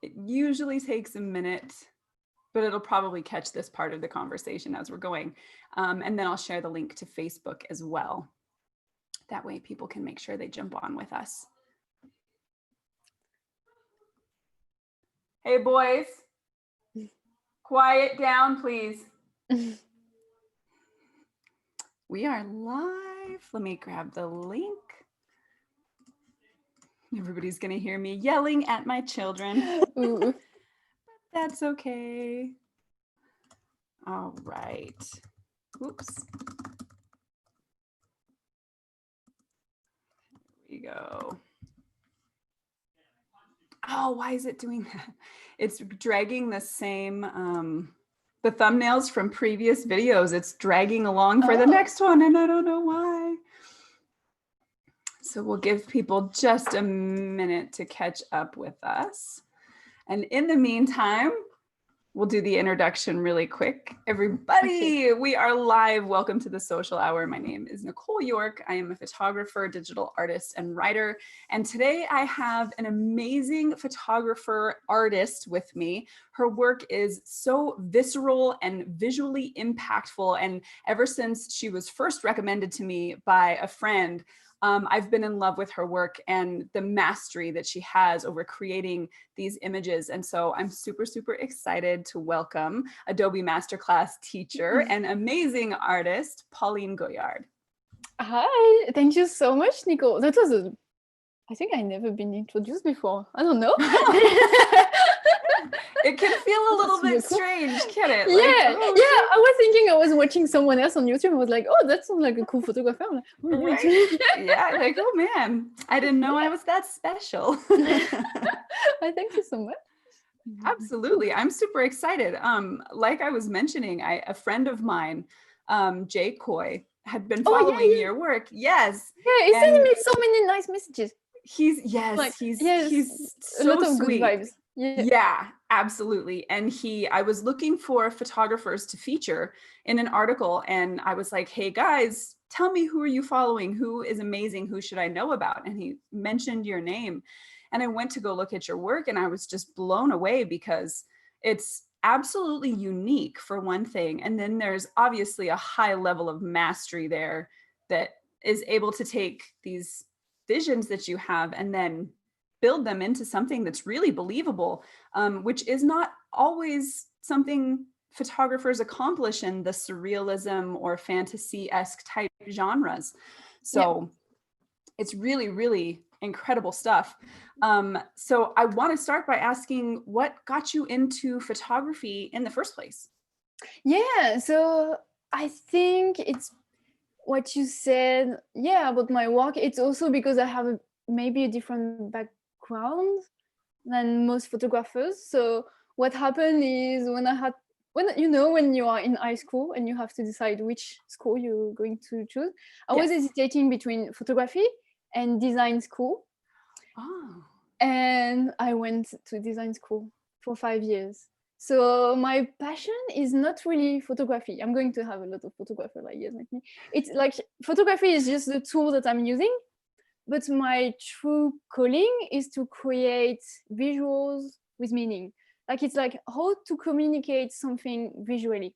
It usually takes a minute, but it'll probably catch this part of the conversation as we're going. And then I'll share the link to Facebook as well. That way people can make sure they jump on with us. Hey boys, quiet down, please. We are live. Let me grab the link. Everybody's gonna hear me yelling at my children. Ooh. That's okay. All right. Oops. Here we go. Oh, why is it doing that? It's dragging the same, the thumbnails from previous videos. It's dragging along for the next one, and I don't know why. So we'll give people just a minute to catch up with us. And in the meantime, we'll do the introduction really quick. Everybody, we are live. Welcome to the Social Hour. My name is Nicole York. I am a photographer, digital artist, and writer. And today I have an amazing photographer artist with me. Her work is so visceral and visually impactful. And ever since she was first recommended to me by a friend, I've been in love with her work and the mastery that she has over creating these images. And so I'm super, super excited to welcome Adobe Masterclass teacher and amazing artist, Pauline Goyard. Hi, thank you so much, Nicole. That was I think I've never been introduced before. I don't know. It can feel a little bit strange, can it? Yeah, like, oh, yeah. I was thinking I was watching someone else on YouTube. I was like, oh, that sounds like a cool photographer. Like, oh, right? Yeah, like, oh man, I didn't know I was that special. I thank you so much. Absolutely, I'm super excited. Like I was mentioning, a friend of mine, Jay Coy, had been following your work. Yes. Yeah, he's sending me so many nice messages. He's so a lot of sweet. Good vibes. Yeah, absolutely. And I was looking for photographers to feature in an article, and I was like, hey guys, tell me, who are you following? Who is amazing? Who should I know about? And he mentioned your name. And I went to go look at your work, and I was just blown away because it's absolutely unique for one thing. And then there's obviously a high level of mastery there that is able to take these visions that you have and then build them into something that's really believable, which is not always something photographers accomplish in the surrealism or fantasy-esque type genres. So it's really, really incredible stuff. So I want to start by asking, what got you into photography in the first place? Yeah, so I think it's what you said, about my work. It's also because I have maybe a different background than most photographers. So what happened is when you are in high school and you have to decide which school you're going to choose, I was hesitating between photography and design school. And I went to design school for 5 years. So my passion is not really photography. I'm going to have a lot of photographers like me. It's like photography is just the tool that I'm using, but my true calling is to create visuals with meaning. Like, it's like how to communicate something visually.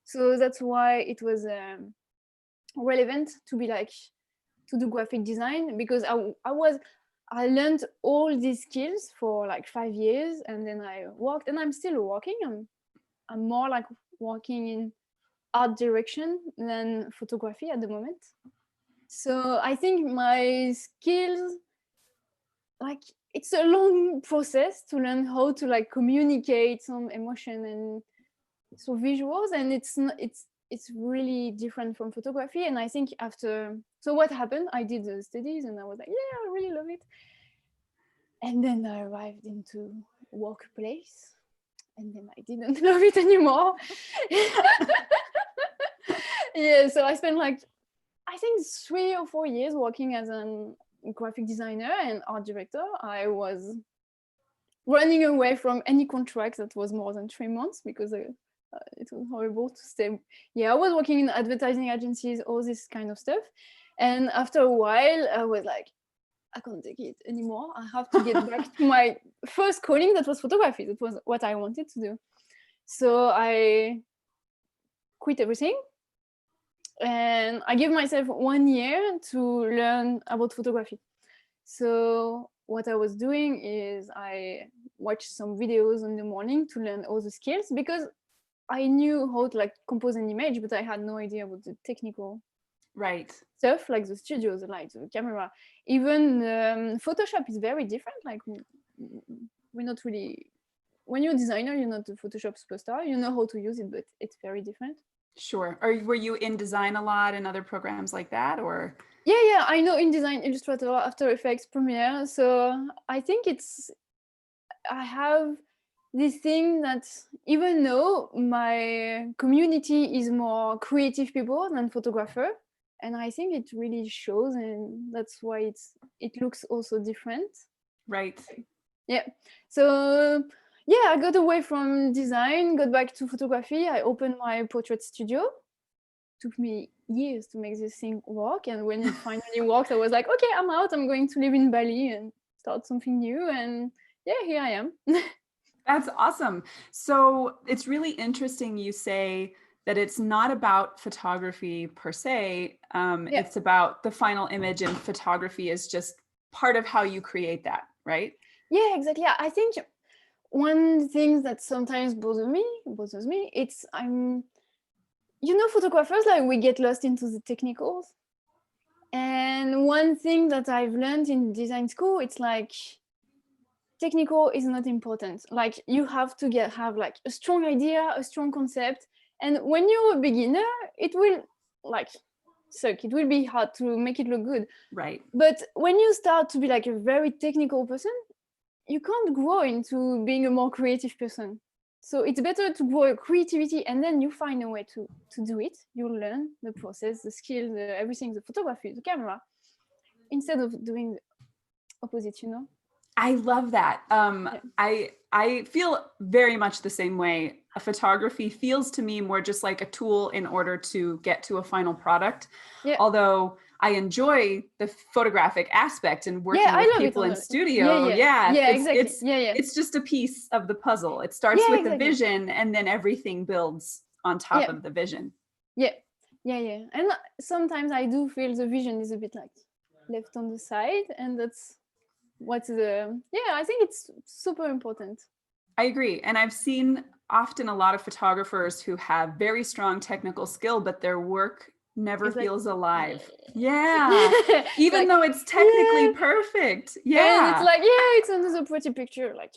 So that's why it was relevant to do graphic design, because I learned all these skills for like 5 years, and then I worked, and I'm still working. I'm more like working in art direction than photography at the moment. So I think my skills, like, it's a long process to learn how to like communicate some emotion and so visuals, and it's really different from photography. And I think so what happened, I did the studies and I was like, yeah, I really love it. And then I arrived into workplace, and then I didn't love it anymore. So I spent like, I think 3 or 4 years working as a graphic designer and art director. I was running away from any contract that was more than 3 months because it was horrible to stay. I was working in advertising agencies, all this kind of stuff. And after a while, I was like, I can't take it anymore. I have to get back to my first calling, that was photography. That was what I wanted to do. So I quit everything and I gave myself 1 year to learn about photography. So what I was doing is I watched some videos in the morning to learn all the skills, because I knew how to like compose an image, but I had no idea about the technical stuff, like the studios, the lights, the camera. Even Photoshop is very different. Like we're not really, when you're a designer, you're not a Photoshop superstar. You know how to use it, but it's very different. Sure. Or were you in design a lot and other programs like that, or? Yeah, I know InDesign, Illustrator, After Effects, Premiere. So I think I have this thing that even though my community is more creative people than photographer, and I think it really shows, and that's why it looks also different. Right. Yeah. So yeah, I got away from design, got back to photography. I opened my portrait studio. Took me years to make this thing work, and when it finally worked, I was like, okay, I'm out. I'm going to live in Bali and start something new. And yeah, here I am. That's awesome. So it's really interesting you say that it's not about photography per se. It's about the final image, and photography is just part of how you create that, right? Yeah, exactly. I think one thing that sometimes bothers me, it's photographers, like we get lost into the technicals. And one thing that I've learned in design school, it's like technical is not important. Like you have to have like a strong idea, a strong concept. And when you're a beginner, it will like suck. It will be hard to make it look good. Right. But when you start to be like a very technical person, you can't grow into being a more creative person. So it's better to grow creativity, and then you find a way to do it. You learn the process, the skill, everything, the photography, the camera, instead of doing the opposite, I love that. I feel very much the same way. A photography feels to me more just like a tool in order to get to a final product. Yeah. Although I enjoy the photographic aspect and working with people in studio. It's just a piece of the puzzle. It starts with the vision, and then everything builds on top of the vision. Yeah. And sometimes I do feel the vision is a bit like left on the side, and that's I think it's super important. I agree. And I've seen often a lot of photographers who have very strong technical skill, but their work never feels alive. Yeah. Even though it's technically perfect. Yeah. And it's like, it's another pretty picture. Like,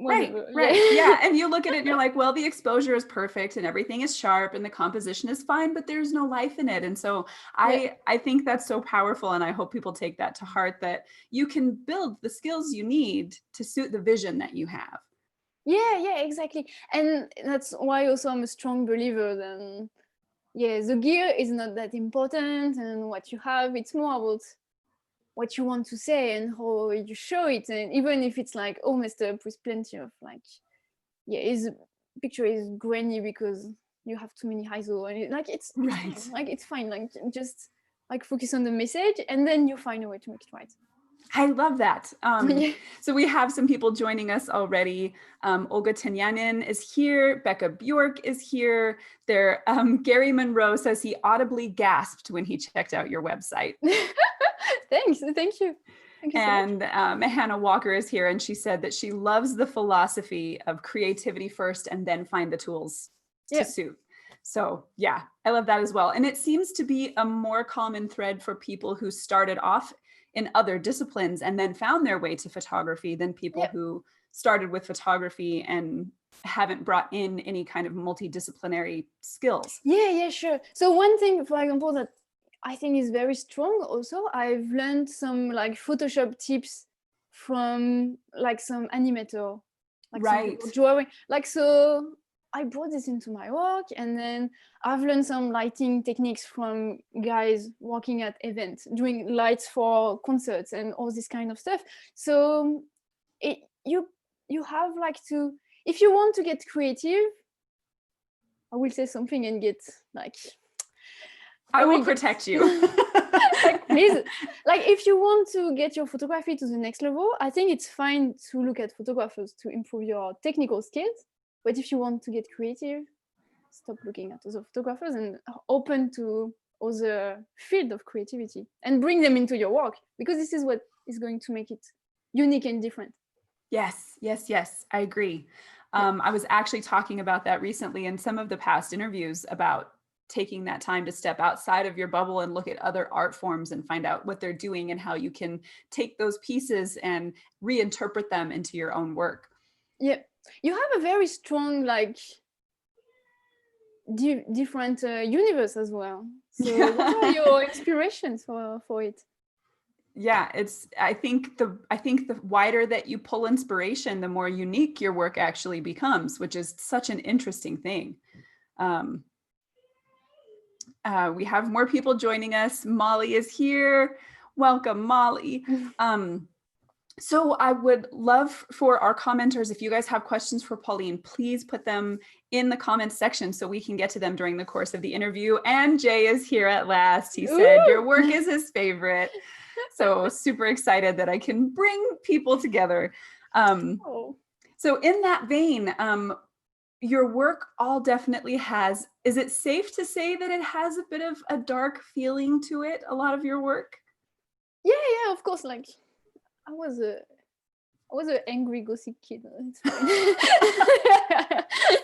whatever. Right. Yeah. And you look at it and you're like, well, the exposure is perfect and everything is sharp and the composition is fine, but there's no life in it. And so I think that's so powerful. And I hope people take that to heart, that you can build the skills you need to suit the vision that you have. Yeah, exactly. And that's why also I'm a strong believer that the gear is not that important, and what you have, it's more about what you want to say and how you show it. And even if it's like all messed up with plenty of like, his picture is grainy because you have too many ISO, and it's fine. Like it's fine. Like just like focus on the message, and then you find a way to make it right. I love that. So we have some people joining us already. Olga Tanyanin is here. Becca Bjork is here. Gary Monroe says he audibly gasped when he checked out your website. Thanks. Thank you. And Hannah Walker is here, and she said that she loves the philosophy of creativity first and then find the tools to suit. So yeah, I love that as well. And it seems to be a more common thread for people who started off in other disciplines and then found their way to photography than people who started with photography and haven't brought in any kind of multidisciplinary skills. Yeah, sure. So one thing, for example, that I think is very strong also, I've learned some like Photoshop tips from like some animator, like some people drawing. Like, so I brought this into my work, and then I've learned some lighting techniques from guys working at events, doing lights for concerts and all this kind of stuff. So you have like to, if you want to get creative, I will say something and get like I will protect you. Like, please, like if you want to get your photography to the next level, I think it's fine to look at photographers to improve your technical skills. But if you want to get creative, stop looking at other photographers and open to other field of creativity and bring them into your work, because this is what is going to make it unique and different. Yes, yes, yes, I agree. I was actually talking about that recently in some of the past interviews about taking that time to step outside of your bubble and look at other art forms and find out what they're doing and how you can take those pieces and reinterpret them into your own work. Yeah, you have a very strong, like, different universe as well. So what are your inspirations for it? Yeah, I think the wider that you pull inspiration, the more unique your work actually becomes, which is such an interesting thing. We have more people joining us. Molly is here. Welcome, Molly. So I would love for our commenters, if you guys have questions for Pauline, please put them in the comments section so we can get to them during the course of the interview. And Jay is here at last. He said your work is his favorite. So super excited that I can bring people together. So in that vein, your work all definitely has, is it safe to say that it has a bit of a dark feeling to it, a lot of your work? Yeah, of course. Like, I was an angry gossip kid.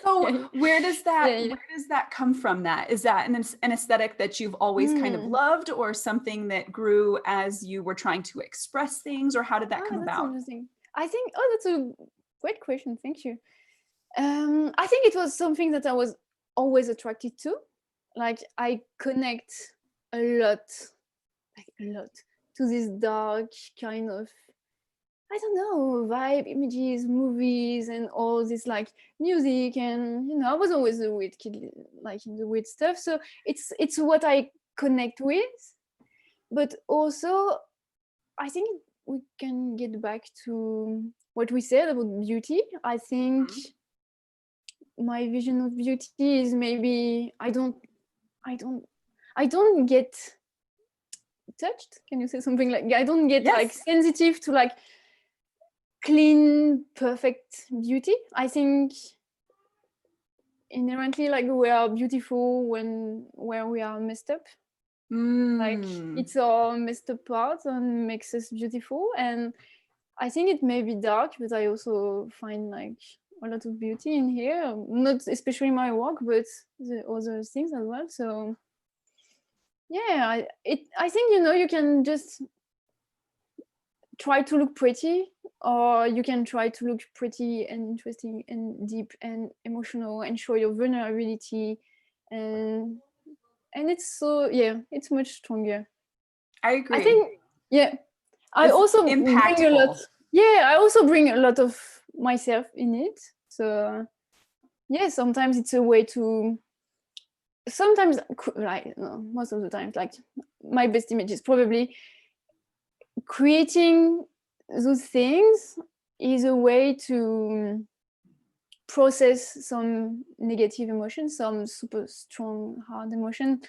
So where does that come from? That is that an aesthetic that you've always kind of loved, or something that grew as you were trying to express things, or how did that come about? Interesting. I think that's a great question. Thank you. I think it was something that I was always attracted to. Like, I connect a lot to this dark kind of, I don't know, vibe, images, movies, and all this like music. And I was always a weird kid, like in the weird stuff. So it's what I connect with. But also, I think we can get back to what we said about beauty. I think my vision of beauty is maybe I don't get touched. Can you say something like, I don't get like sensitive to like clean, perfect beauty. I think inherently, like, we are beautiful where we are messed up. Like, it's our messed up part and makes us beautiful. And I think it may be dark, but I also find like a lot of beauty in here, not especially my work, but the other things as well. So yeah, I think you can just try to look pretty, or you can try to look pretty and interesting and deep and emotional and show your vulnerability, and it's so, it's much stronger. I agree. I think I also bring a lot. I also bring a lot of myself in it. So sometimes it's a way to, sometimes, like, no, most of the time, like, my best image is probably creating those things is a way to process some negative emotions, some super strong, hard emotion.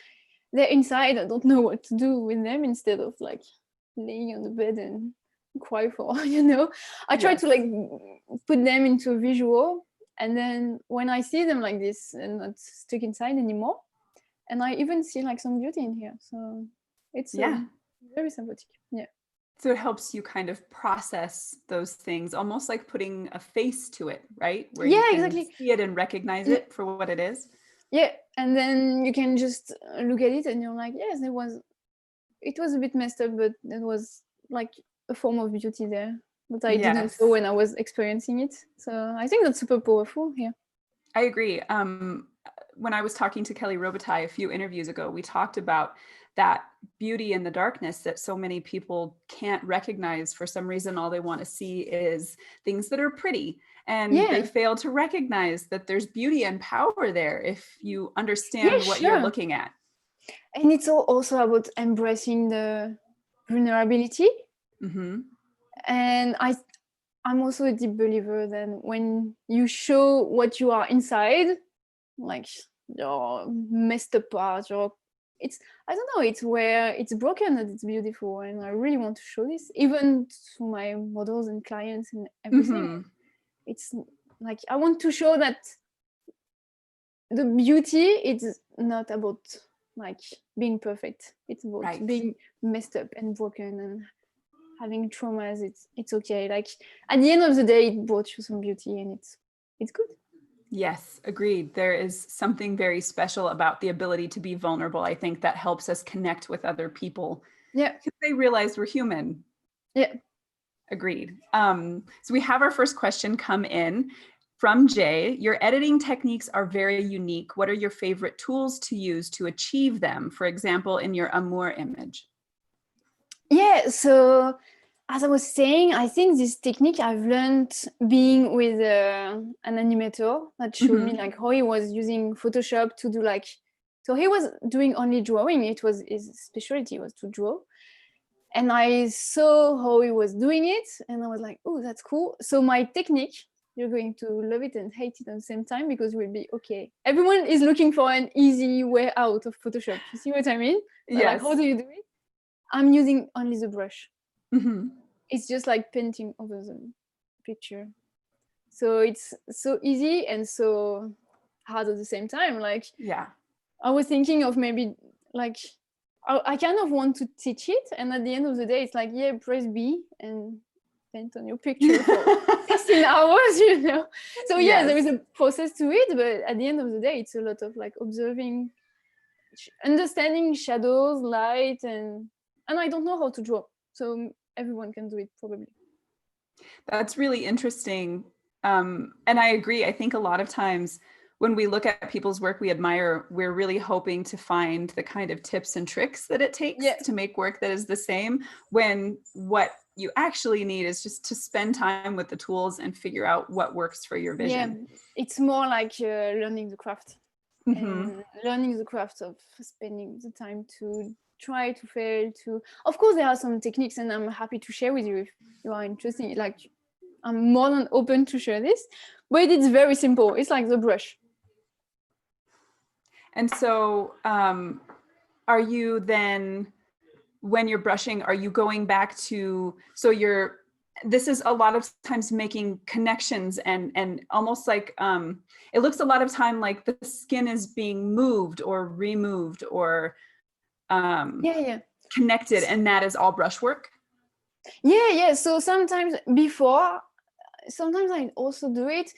They're inside. I don't know what to do with them. Instead of like laying on the bed and cry for, I try to like put them into a visual, and then when I see them like this and not stuck inside anymore, and I even see like some beauty in here. So it's very sympathetic. So it helps you kind of process those things, almost like putting a face to it, right? Where you can see it and recognize it for what it is. Yeah, and then you can just look at it and you're like, yes, it was a bit messed up, but there was like a form of beauty there that I didn't know when I was experiencing it. So I think that's super powerful here. I agree. When I was talking to Kelly Robitaille a few interviews ago, we talked about that beauty in the darkness that so many people can't recognize. For some reason, all they want to see is things that are pretty, and they fail to recognize that there's beauty and power there if you understand what you're looking at. And it's also about embracing the vulnerability. And I'm also a deep believer that when you show what you are inside, like your messed up part, it's, I don't know, it's where it's broken and it's beautiful, and I really want to show this even to my models and clients and everything. Mhm. It's like I want to show that the beauty is not about like being perfect. It's about Right. being messed up and broken and having traumas. It's okay. Like at the end of the day, it brought you some beauty, and it's good. Yes, agreed. There is something very special about the ability to be vulnerable. I think that helps us connect with other people Yeah, because they realize we're human. yeah. Agreed. So we have our first question come in from Jay. Your editing techniques are very unique. What are your favorite tools to use to achieve them? For example, in your amour image. Yeah, so as I was saying, I think this technique I've learned being with an animator that showed me Mhm. like how he was using Photoshop to do like, so he was doing only drawing. It was his specialty was to draw. And I saw how he was doing it, and I was like, oh, that's cool. So my technique, you're going to love it and hate it at the same time, because we'll be okay. Everyone is looking for an easy way out of Photoshop. You see what I mean? Like, how Yes. do you do it? I'm using only the brush. Mhm. It's just like painting over the picture. So it's so easy and so hard at the same time. Like, Yeah. I was thinking of maybe like, I kind of want to teach it, and at the end of the day, it's like, yeah, press B and paint on your picture for 16 hours, you know. So yeah, there is Yes. a process to it, but at the end of the day, it's a lot of like observing, understanding shadows, light, and I don't know how to draw, so everyone can do it probably. That's really interesting. And I agree. I think a lot of times when we look at people's work we admire, we're really hoping to find the kind of tips and tricks that it takes Yeah, to make work that is the same, when what you actually need is just to spend time with the tools and figure out what works for your yeah, vision. it's more like learning the craft, Mm-hmm. and learning the craft of spending the time to try to fail to, of course there are some techniques, and I'm happy to share with you if you are interested. Like, I'm more than open to share this, but it's very simple. It's like the brush. And so are you then, when you're brushing, are you going back to, so you're, this is a lot of times making connections and almost like it looks a lot of time like the skin is being moved or removed or Yeah, yeah, connected, and that is all brushwork. yeah, yeah. So sometimes I also do it.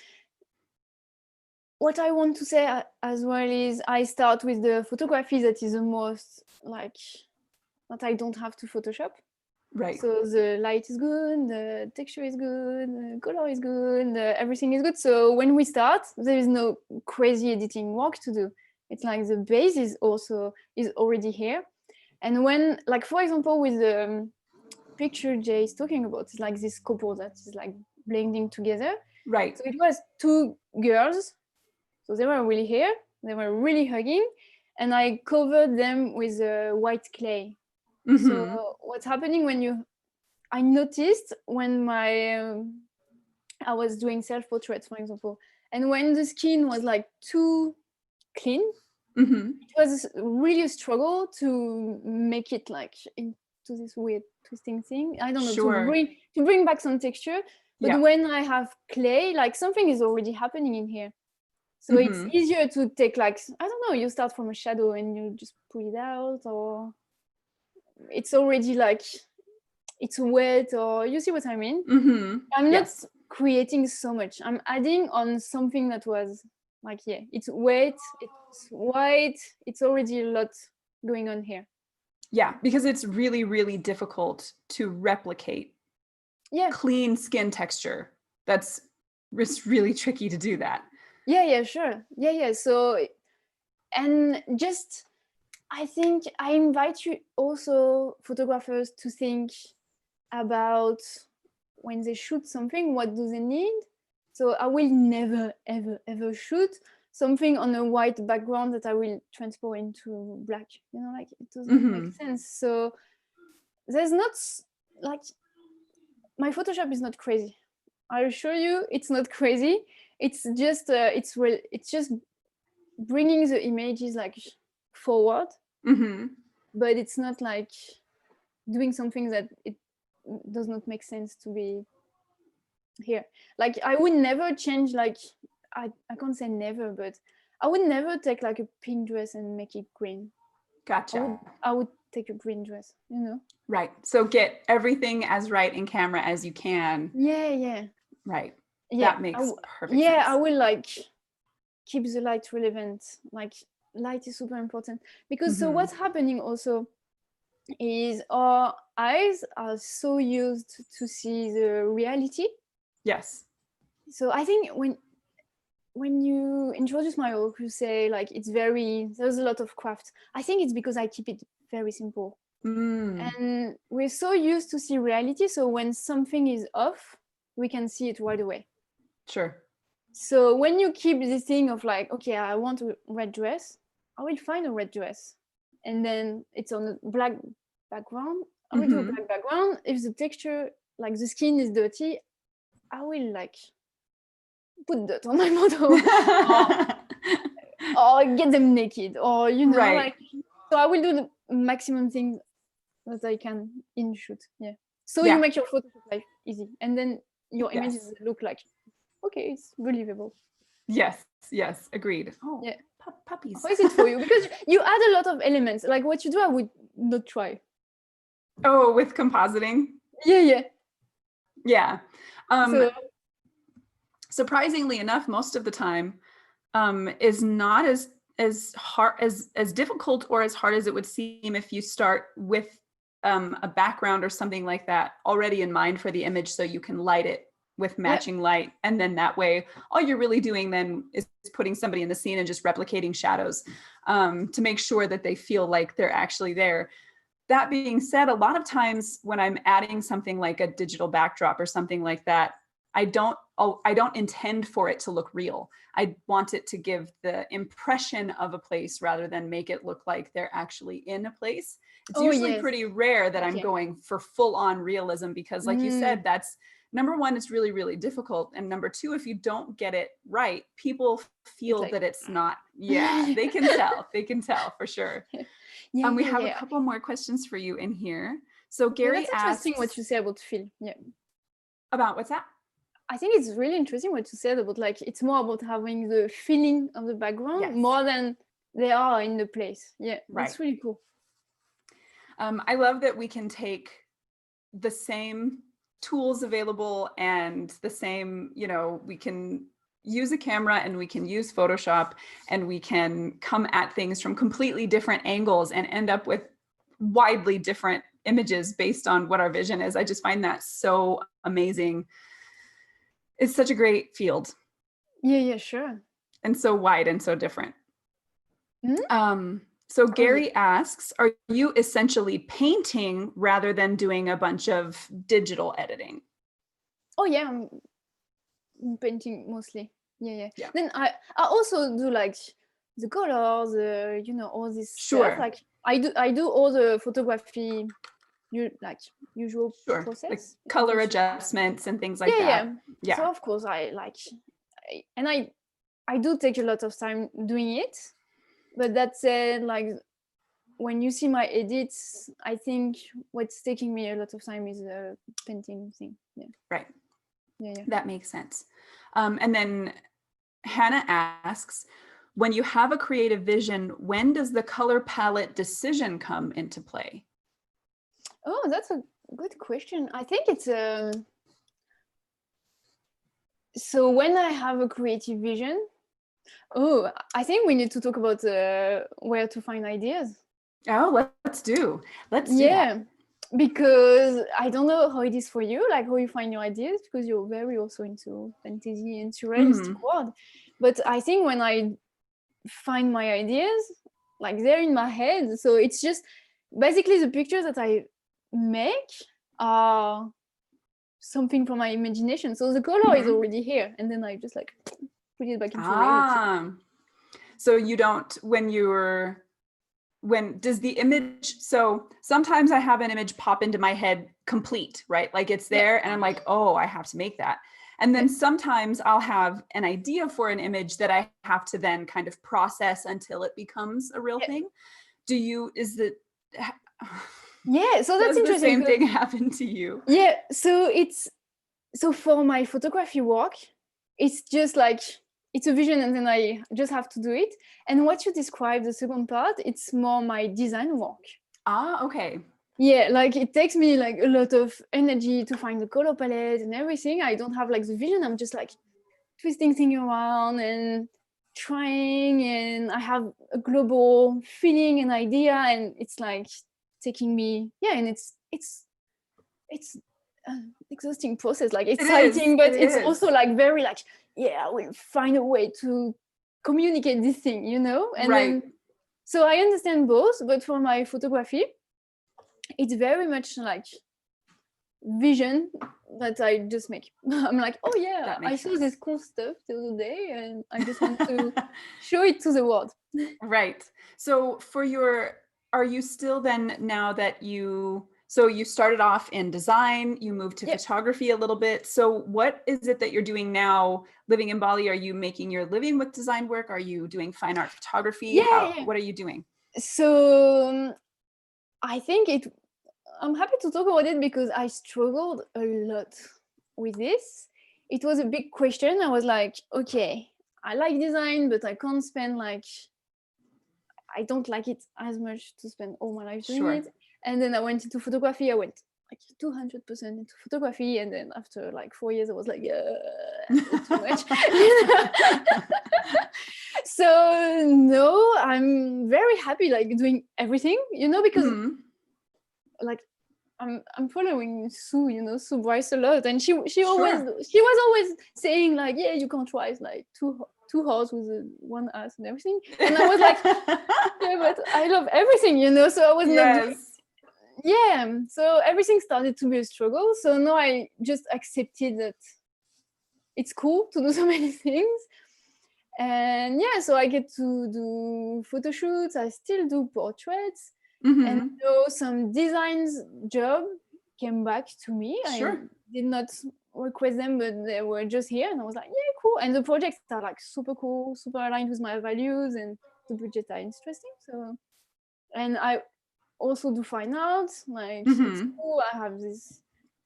What I want to say as well is I start with the photography that is the most like, that I don't have to Photoshop. Right. So the light is good, the texture is good, the color is good, everything is good. So when we start, there is no crazy editing work to do. It's like the base is already here. And when, like, for example, with the picture Jay is talking about, it's like this couple that is like blending together. Right. So it was two girls. So they were really here, they were really hugging, and I covered them with white clay. Mm-hmm. So what's happening I noticed when I was doing self-portraits, for example, and when the skin was like too clean, Mm-hmm. it was really a struggle to make it like into this weird twisting thing. I don't know, Sure. to bring back some texture. But Yeah. when I have clay, like something is already happening in here. So it's Mm-hmm. easier to take, like, I don't know, you start from a shadow and you just pull it out, or it's already like it's wet, or you see what I mean? Mm-hmm. I'm not Yes. creating so much. I'm adding on something that was like, yeah, it's wet, it's white, it's already a lot going on here. Yeah, because it's really, really difficult to replicate Yeah, clean skin texture. That's, it's really tricky to do that. yeah, sure. Yeah. So, and just, I think I invite you also, photographers, to think about when they shoot something, what do they need? So I will never, ever, ever shoot something on a white background that I will transport into black. You know, like, it doesn't make Mm-hmm. sense. So there's not like, my Photoshop is not crazy. I assure you, it's not crazy. It's just it's just bringing the images like forward, Mm-hmm. but it's not like doing something that it does not make sense to be here. Like I would never change, like I can't say never, but I would never take like a pink dress and make it green. Gotcha. I would take a green dress, you know? Right. So get everything as right in camera as you can. Yeah. Right. Yeah. That makes perfect sense. I will like keep the light relevant. Like light is super important because so what's happening also is our eyes are so used to see the reality. Yes. So I think when you introduce my work, you say like there's a lot of craft. I think it's because I keep it very simple. And we're so used to see reality, so when something is off, we can see it right away. Sure. So when you keep this thing of like, okay, I want a red dress, I will find a red dress, and then it's on a black background. I will do a black background. If the texture, like the skin is dirty, I will like put dirt on my model or get them naked, or you know, like, so I will do the maximum things that I can in shoot. Yeah. So you make your Photoshop life easy, and then your images look like, okay, it's believable. Yes. Agreed. Oh, yeah. Puppies. How is it for you? Because you add a lot of elements. Like what you do, I would not try. Oh, with compositing? Yeah. So, surprisingly enough, most of the time is not as hard, as difficult or as hard as it would seem if you start with a background or something like that already in mind for the image, so you can light it with matching light, and then that way all you're really doing then is putting somebody in the scene and just replicating shadows to make sure that they feel like they're actually there. That being said, a lot of times when I'm adding something like a digital backdrop or something like that, I don't intend for it to look real. I want it to give the impression of a place rather than make it look like they're actually in a place. It's usually pretty rare that I'm going for full on realism because, like you said, that's number one, it's really, really difficult. And number two, if you don't get it right, people feel like, that it's not. Yeah, they can tell. They can tell for sure. We have a couple more questions for you in here. So Gary that's interesting what you say about feel. Yeah. About what's that? I think it's really interesting what you said about like it's more about having the feeling of the background more than they are in the place. Yeah, that's really cool. I love that we can take the same tools available and the same, you know, we can use a camera and we can use Photoshop and we can come at things from completely different angles and end up with widely different images based on what our vision is. I just find that so amazing. It's such a great field. Yeah, sure. And so wide and so different. So Gary asks, are you essentially painting rather than doing a bunch of digital editing? Oh yeah, I'm painting mostly. Yeah. Then I also do like the colors, you know, all this stuff. Like I do all the photography, like usual process, like color adjustments and things like that. Yeah. So of course I do take a lot of time doing it, but that said, like when you see my edits, I think what's taking me a lot of time is the painting thing. Yeah. Right. Yeah. That makes sense. And then Hannah asks, when you have a creative vision, when does the color palette decision come into play? Oh, that's a good question. I think it's so when I have a creative vision, I think we need to talk about where to find ideas. Oh, let's do that. Because I don't know how it is for you, like how you find your ideas, because you're very also into fantasy and surrealistic world. But I think when I find my ideas, like they're in my head, so it's just basically the pictures that I make are something from my imagination. So the color is already here, and then I just like put it back into reality. So you don't, when does the image, so sometimes I have an image pop into my head complete, right? Like it's there and I'm like, oh, I have to make that. And then sometimes I'll have an idea for an image that I have to then kind of process until it becomes a real thing. is it, Yeah, so that's does the interesting. same thing happen to you? Yeah, so for my photography work, it's just like it's a vision and then I just have to do it. And what you described, the second part, it's more my design work. Ah, okay. Yeah, like it takes me like a lot of energy to find the color palette and everything. I don't have like the vision. I'm just like twisting things around and trying, and I have a global feeling and idea, and it's like taking me, yeah, and it's an exhausting process, like It is. exciting, It but it's is. also like very like, yeah, I will find a way to communicate this thing, you know? And Right. then, so I understand both, but for my photography, it's very much like vision that I just make. I'm like, oh yeah, That I makes saw sense. this cool stuff the other day and I just want to show it to the world. Right. So are you still then, now that so you started off in design, you moved to Yeah. photography a little bit. So what is it that you're doing now living in Bali? Are you making your living with design work? Are you doing fine art photography? Yeah. What are you doing? So I think I'm happy to talk about it because I struggled a lot with this. It was a big question. I was like, okay, I like design, but I can't spend like, I don't like it as much to spend all my life doing Sure. it. And then I went into photography. I went like 200% into photography. And then after like 4 years, I was like, it's too much. So no, I'm very happy like doing everything, you know, because Mhm. like I'm following Sue, you know, Sue Bryce a lot, and she was Sure. always saying like, yeah, you can't try like two horse with one ass and everything. And I was like, yeah, but I love everything, you know. So I was not doing, Yes. yeah. So everything started to be a struggle. So now I just accepted that it's cool to do so many things. And yeah, so I get to do photo shoots. I still do portraits. And Mhm. so some designs job came back to me. I Sure. did not request them, but they were just here, and I was like, yeah, cool. And the projects are like super cool, super aligned with my values, and the budget are interesting. So, and I also do fine art. Like it's Mhm. cool. I have these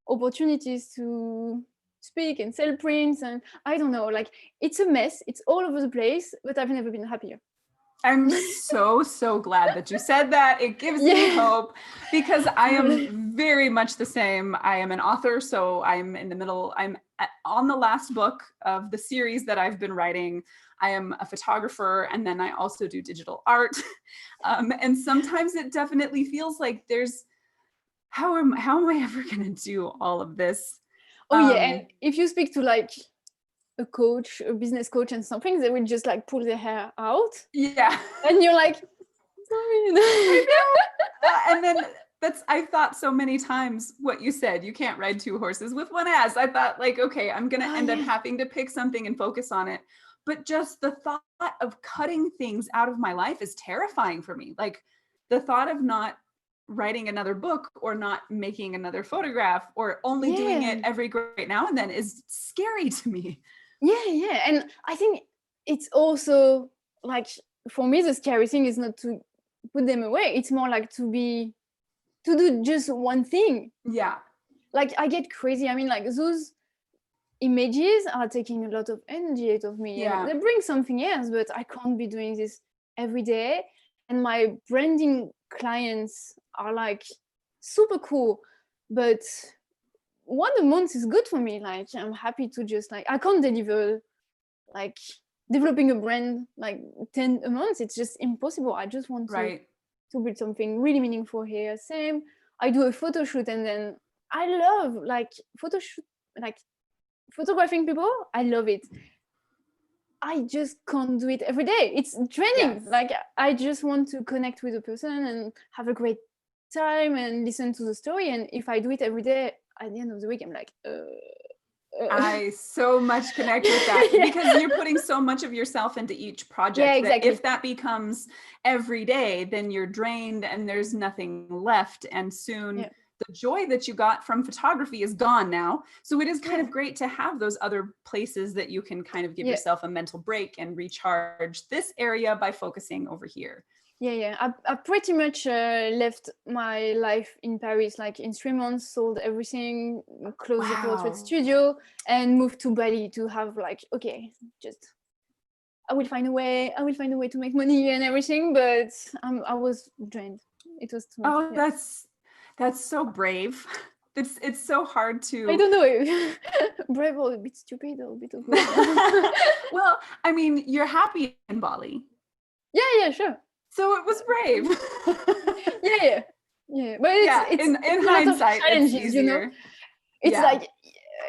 opportunities to speak and sell prints, and I don't know, like it's a mess. It's all over the place, but I've never been happier. I'm so glad that you said that. It gives me Yeah. hope because I am very much the same. I am an author, so I'm in the middle. On the last book of the series that I've been writing. I am a photographer, and then I also do digital art. And sometimes it definitely feels like there's, how am I ever going to do all of this? Oh yeah, and if you speak to like a coach, a business coach and something, they will just like pull their hair out. Yeah. And you're like, I sorry. know. And then I thought so many times what you said, you can't ride two horses with one ass. I thought like, okay, I'm going to Oh end up yeah. having to pick something and focus on it. But just the thought of cutting things out of my life is terrifying for me. Like the thought of not writing another book or not making another photograph or only doing it Yeah. every great now and then is scary to me. Yeah. And I think it's also like, for me, the scary thing is not to put them away. It's more like to do just one thing. Yeah. Like I get crazy. I mean, like those images are taking a lot of energy out of me, and Yeah. they bring something else, but I can't be doing this every day. And my branding clients are like super cool, but one a month is good for me. Like I'm happy to just like, I can't deliver like developing a brand like 10 a month. It's just impossible. I just want Right. to build something really meaningful here. Same, I do a photo shoot, and then I love like photo shoot, like photographing people. I love it. I just can't do it every day. It's draining. Yes. Like I just want to connect with a person and have a great time and listen to the story. And if I do it every day, at the end of the week, I'm like, I so much connect with that because you're putting so much of yourself into each yeah, project that exactly. if that becomes every day, then you're drained and there's nothing left. And soon Yeah. the joy that you got from photography is gone now. So it is kind Yeah. of great to have those other places that you can kind of give Yeah. yourself a mental break and recharge this area by focusing over here. I pretty much left my life in Paris, like in 3 months, sold everything, closed the portrait Wow. studio, and moved to Bali to have like, okay, just I will find a way to make money and everything. But I was drained. It was too much. Oh, Yeah. that's so brave. It's so hard I to. don't know if brave or a bit stupid or a bit of both. Well, I mean, you're happy in Bali, Yeah, sure. so it was brave. Yeah. But Yeah, it's in a lot of hindsight, it's challenges, you know. easier. It's Yeah. like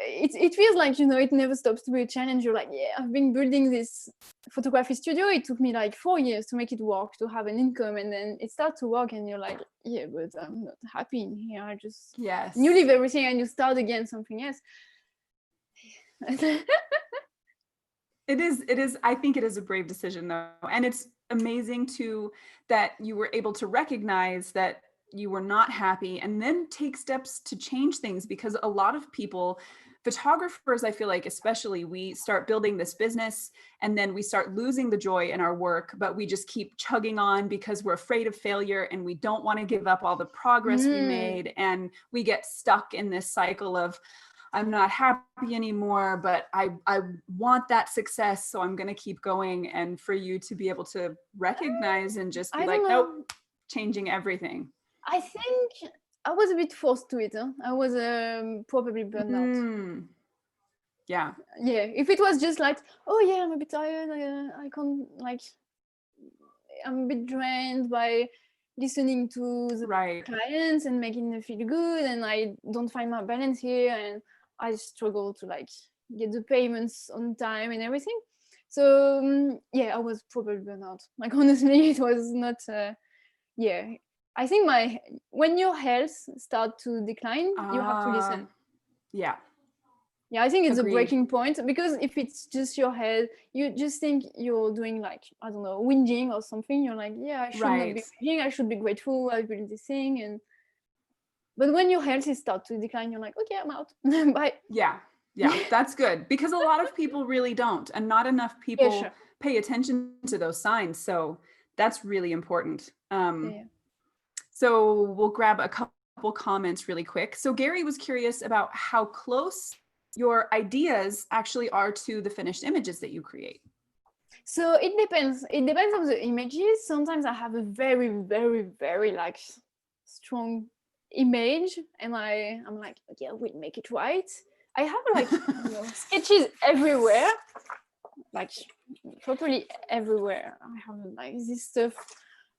it feels like, you know, it never stops to be a challenge. You're like, yeah, I've been building this photography studio. It took me like 4 years to make it work, to have an income, and then it starts to work, and you're like, yeah, but I'm not happy in here. I just Yes. you leave everything and you start again something else. It is, I think it is a brave decision though. And it's amazing too that you were able to recognize that you were not happy and then take steps to change things, because a lot of people, photographers, I feel like especially, we start building this business and then we start losing the joy in our work, but we just keep chugging on because we're afraid of failure and we don't want to give up all the progress we made, and we get stuck in this cycle of, I'm not happy anymore, but I want that success, so I'm going to keep going. And for you to be able to recognize and just be I like, don't know. nope, changing everything. I think I was a bit forced to it. I was probably burned out. Yeah. Yeah, if it was just like, oh yeah, I'm a bit tired, I can't, like, I'm a bit drained by listening to the Right. clients and making them feel good, and I don't find my balance here, and I struggle to like get the payments on time and everything. So yeah, I was probably burned out. Like, honestly, it was not. Yeah, I think when your health start to decline, you have to listen. Yeah. Yeah, I think it's a Agreed. breaking point, because if it's just your head, you just think you're doing like, I don't know, whinging or something. You're like, yeah, I should not be Right. whinging. I should be grateful. I built this thing, but when your health is start to decline, you're like, okay, I'm out. Bye. Yeah. That's good, because a lot of people really don't, and not enough Yeah, people sure. pay attention to those signs. So that's really important. Yeah. So we'll grab a couple comments really quick. So Gary was curious about how close your ideas actually are to the finished images that you create. So it depends. It depends on the images. Sometimes I have a very, very, very like strong image, and I'm like, okay, I will make it right. I have like sketches everywhere, like properly everywhere. I have like this stuff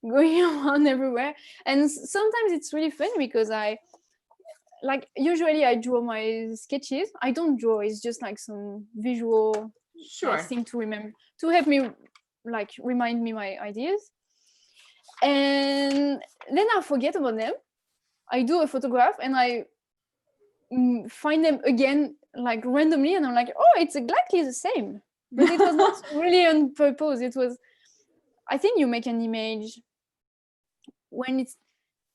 going on everywhere, and sometimes it's really fun because usually I draw my sketches. I don't draw, it's just like some visual Sure. thing to remember, to help me like remind me my ideas, and then I forget about them. I do a photograph and I find them again like randomly, and I'm like, oh, it's exactly the same, but it was not really on purpose. It was, I think you make an image when it's,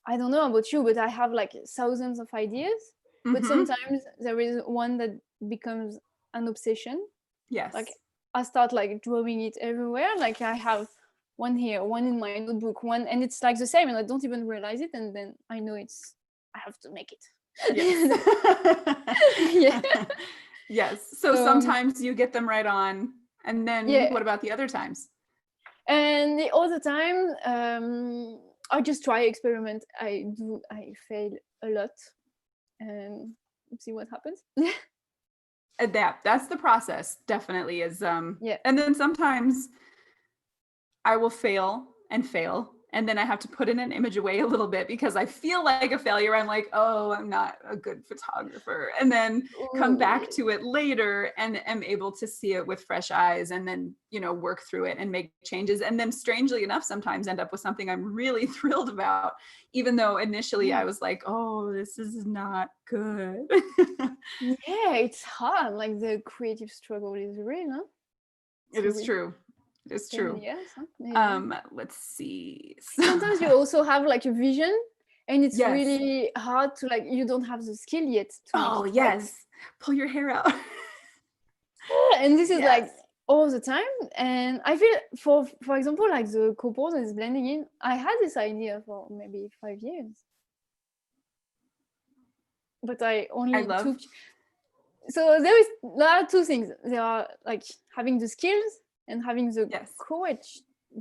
I don't know about you, but I have like thousands of ideas, but sometimes there is one that becomes an obsession. Yes. Like I start like drawing it everywhere. Like I have one here, one in my notebook, one, and it's like the same, and I don't even realize it, and then I know I have to make it. Yes. Yeah. Yes. So sometimes you get them right on, and then what about the other times? And the other time, I just try, experiment. I fail a lot, and see what happens. Adapt. That's the process, definitely, is Yeah. And then sometimes I will fail, and then I have to put in an image away a little bit because I feel like a failure. I'm like, oh, I'm not a good photographer, and then come back to it later and am able to see it with fresh eyes, and then work through it and make changes, and then strangely enough sometimes end up with something I'm really thrilled about, even though initially I was like, oh, this is not good. Yeah, it's hard. Like the creative struggle is real, huh? It is true. It's true. Yes. Yeah. Let's see. Sometimes you also have like a vision, and it's Yes. really hard to like, you don't have the skill yet to make it yes. right. Pull your hair out. And this is like all the time. And I feel for example, like the couple that is blending in, I had this idea for maybe 5 years, but I I only love, took. So there are two things. There are like having the skills and having the yes. courage,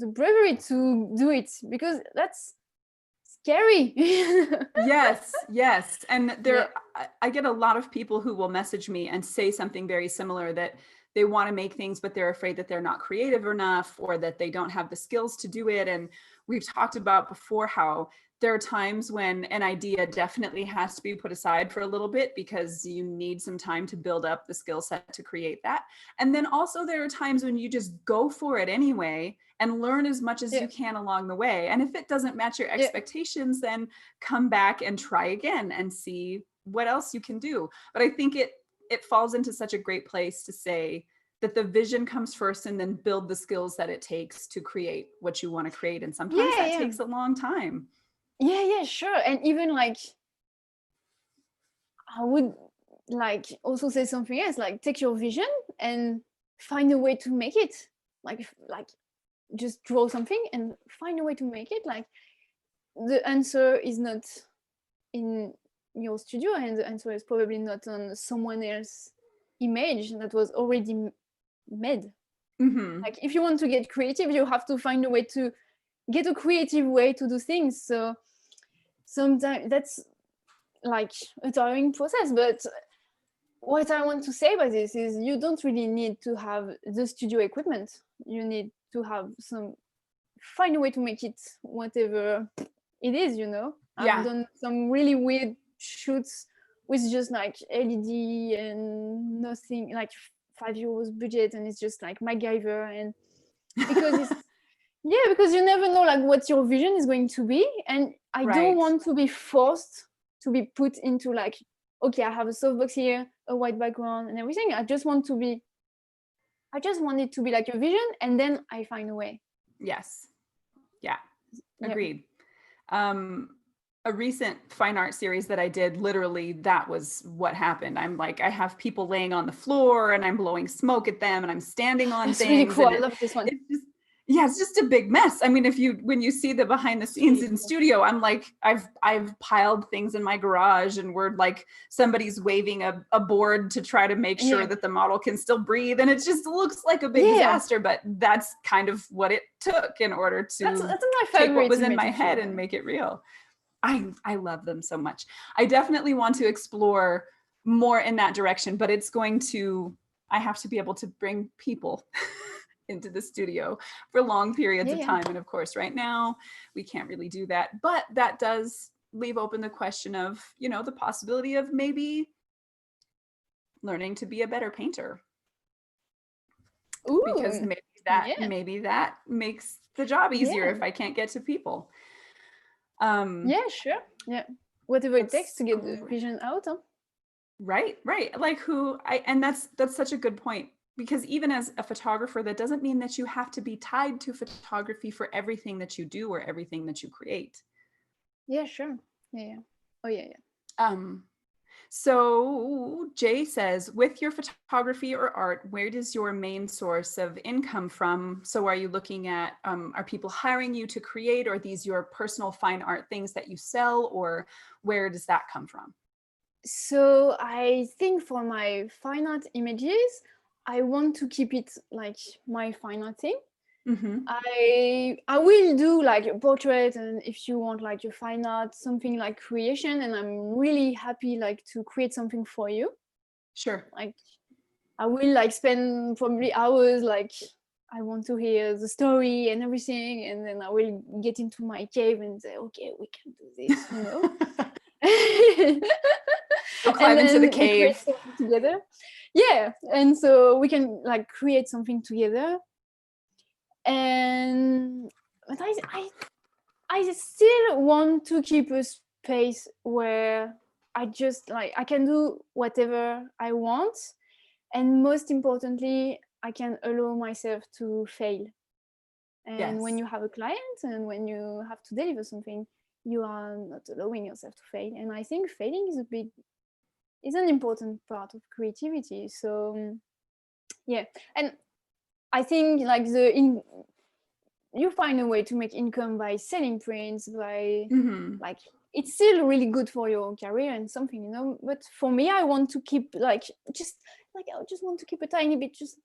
the bravery to do it, because that's scary. Yes, yes. And Yeah, I get a lot of people who will message me and say something very similar, that they want to make things, but they're afraid that they're not creative enough or that they don't have the skills to do it. And we've talked about before how there are times when an idea definitely has to be put aside for a little bit because you need some time to build up the skill set to create that. And then also there are times when you just go for it anyway and learn as much as yeah, you can along the way. And if it doesn't match your yeah, expectations, then come back and try again and see what else you can do. But I think it falls into such a great place to say that the vision comes first and then build the skills that it takes to create what you want to create. And sometimes yeah, that yeah, takes a long time. yeah, sure. And even like I would like also say something else, like take your vision and find a way to make it. Like just draw something and find a way to make it. Like the answer is not in your studio, and the answer is probably not on someone else's image that was already made. Mm-hmm. Like if you want to get creative, you have to find a way to get a creative way to do things. So sometimes that's like a tiring process, but what I want to say by this is you don't really need to have the studio equipment. You need to have find a way to make it whatever it is, you know. I've Yeah. done some really weird shoots with just like LED and nothing, like €5 budget, and it's just like MacGyver. And because it's yeah, because you never know like what your vision is going to be, and I don't Right. want to be forced to be put into like, okay, I have a softbox here, a white background and everything. I just want it to be like a vision, and then I find a way. Yes. Yeah. Yeah. Agreed. Um, a recent fine art series that I did, literally that was what happened. I'm like, I have people laying on the floor and I'm blowing smoke at them and I'm standing on That's really things, cool. and I love this one. it's just, yeah, it's just a big mess. I mean, when you see the behind the It's scenes really in cool. studio, I'm like, I've piled things in my garage and we're like, somebody's waving a board to try to make sure Yeah. that the model can still breathe. And it just looks like a big Yeah. disaster, but that's kind of what it took in order That's to my take what favorite was in my image head actually. and make it real. I love them so much. I definitely want to explore more in that direction, but I have to be able to bring people into the studio for long periods Yeah, of yeah. time. And of course, right now we can't really do that, but that does leave open the question of, the possibility of maybe learning to be a better painter, because Ooh. maybe Yeah. that makes the job easier Yeah. if I can't get to people. Yeah, sure. Yeah. Whatever it takes That's to get the great. vision out, huh? Right, right. Like and that's such a good point, because even as a photographer, that doesn't mean that you have to be tied to photography for everything that you do or everything that you create. Yeah, sure. Yeah, yeah. Oh yeah, yeah. Um, so Jay says, with your photography or art, where does your main source of income from? So are you looking at, are people hiring you to create, or are these your personal fine art things that you sell, or where does that come from? So I think for my fine art images, I want to keep it like my fine art thing. Mm-hmm. I will do like a portrait, and if you want like a fine art, something like creation, and I'm really happy like to create something for you. Sure. Like I will like spend probably hours, like I want to hear the story and everything, and then I will get into my cave and say, okay, we can do this, you know. Go And climb into the then we create cave. something together. Yeah, and so we can like create something together. And but I still want to keep a space where I just like I can do whatever I want, and most importantly, I can allow myself to fail. And when Yes. you have a client and when you have to deliver something, you are not allowing yourself to fail. And I think failing is an important part of creativity. So yeah, and I think like you find a way to make income by selling prints, by Hmm. like it's still really good for your career and something, you know. But for me, I want to keep I just want to keep a tiny bit. Just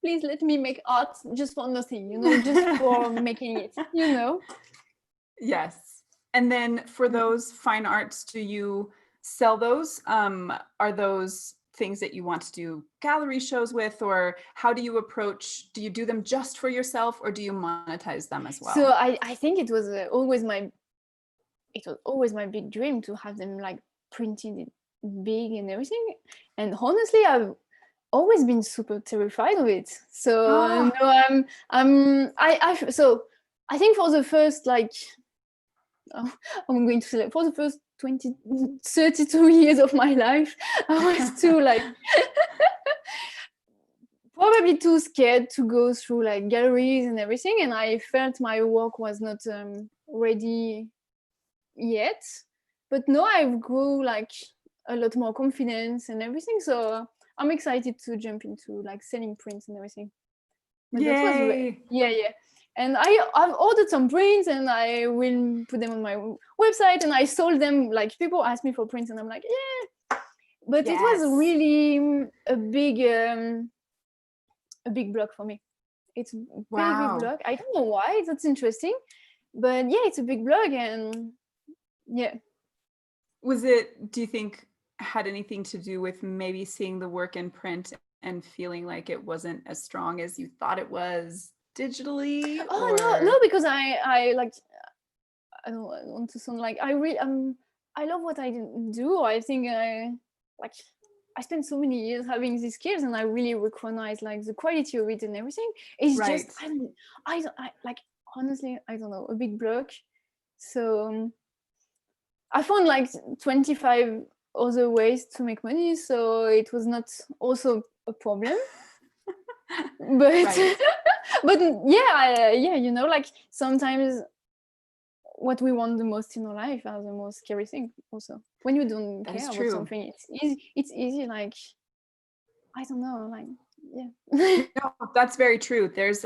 please let me make art just for nothing, you know, just for making it, you know. Yes. And then for Mm. those fine arts, do you sell those? Are those things that you want to do gallery shows with, or how do you approach, do you do them just for yourself or do you monetize them as So well? I think it was always my big dream to have them like printed big and everything. And honestly, I've always been super terrified of it. So Oh, no, so I think for the first like oh, I'm going to say like, for the first 32 years of my life, I was too like probably too scared to go through like galleries and everything, and I felt my work was not ready yet. But no, I've grew like a lot more confidence and everything, so I'm excited to jump into like selling prints and everything. But that was yay. yeah. And I've ordered some prints and I will put them on my website, and I sold them. Like people ask me for prints and I'm like yeah, but it was Yes. really a big block for me. It's a big Wow. block. I don't know why. That's interesting, but yeah, it's a big block. And yeah. Was it, do you think, had anything to do with maybe seeing the work in print and feeling like it wasn't as strong as you thought it was digitally, Oh no, or? because I like I don't want to sound like I love what I do. I think like I spent so many years having these skills, and I really recognize like the quality of it and everything. It's just Right. I like honestly I don't know, a big block. So I found like 25 other ways to make money, so it was not also a problem. But Right. but yeah, yeah, you know, like sometimes what we want the most in our life are the most scary thing also. When you don't That is care about true. something, it's easy, like I don't know, like yeah. No, that's very true. There's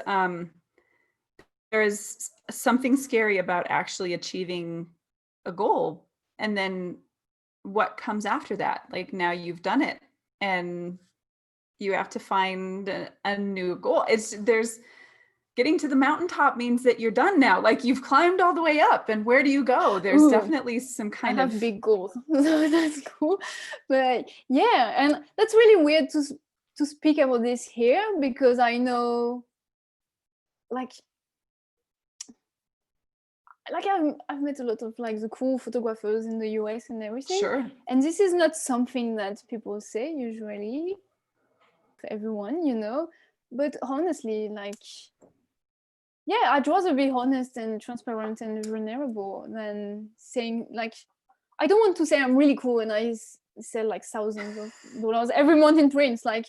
something scary about actually achieving a goal, and then what comes after that? Like now you've done it and you have to find a new goal. There's getting to the mountaintop means that you're done now. Like you've climbed all the way up, and where do you go? There's Ooh, definitely some I kind of, have big goals. So that's cool. But yeah, and that's really weird to speak about this here, because I know like I've met a lot of like the cool photographers in the US and everything, sure. and this is not something that people say usually to everyone, you know. But honestly, like yeah, I'd rather be honest and transparent and vulnerable than saying like I don't want to say I'm really cool and I sell like thousands of dollars every month in prints. Like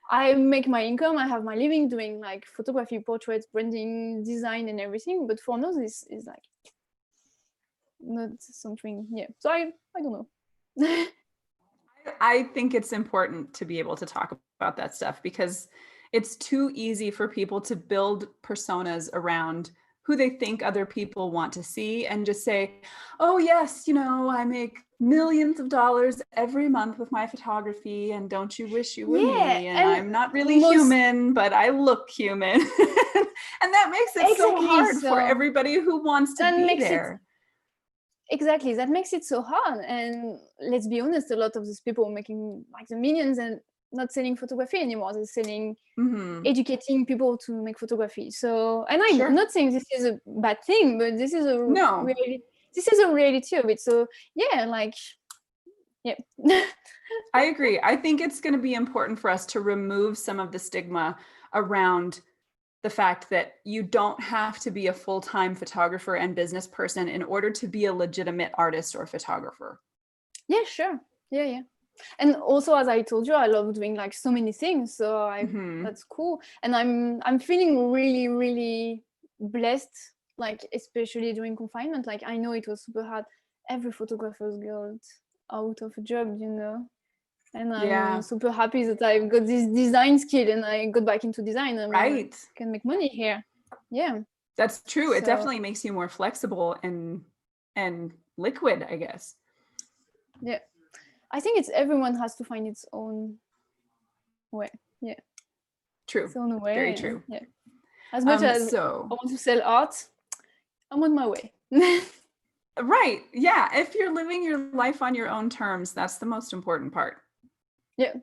I make my income, I have my living doing like photography, portraits, branding, design, and everything. But for now, this is like not something. Yeah, so I don't know. I think it's important to be able to talk about that stuff because it's too easy for people to build personas around who they think other people want to see and just say, oh, yes, I make millions of dollars every month with my photography. And don't you wish you were Yeah, me? And and I'm not really most human, but I look human. And that makes it so exactly hard for so everybody who wants to that be makes it there. exactly that makes it so hard. And let's be honest, a lot of these people making like the millions and not selling photography anymore, they're selling Hmm. educating people to make photography. So, and I'm Sure. not saying this is a bad thing, but No, this is a reality of it. So yeah, like yeah. I agree. I think it's going to be important for us to remove some of the stigma around the fact that you don't have to be a full-time photographer and business person in order to be a legitimate artist or photographer. Yeah, sure. Yeah. And also, as I told you, I love doing like so many things. So Hmm. that's cool. And I'm feeling really, really blessed, like especially during confinement. Like I know it was super hard. Every photographer's got out of a job, you know. And Yeah. I'm super happy that I've got this design skill and I got back into design. I mean, Right. I can make money here. Yeah. That's true. It So definitely makes you more flexible and liquid, I guess. yeah, I think it's everyone has to find its own way. Yeah, True. its own Very way. And true. yeah, as much as So I want to sell art, I'm on my way. right. Yeah. If you're living your life on your own terms, that's the most important part. Yeah.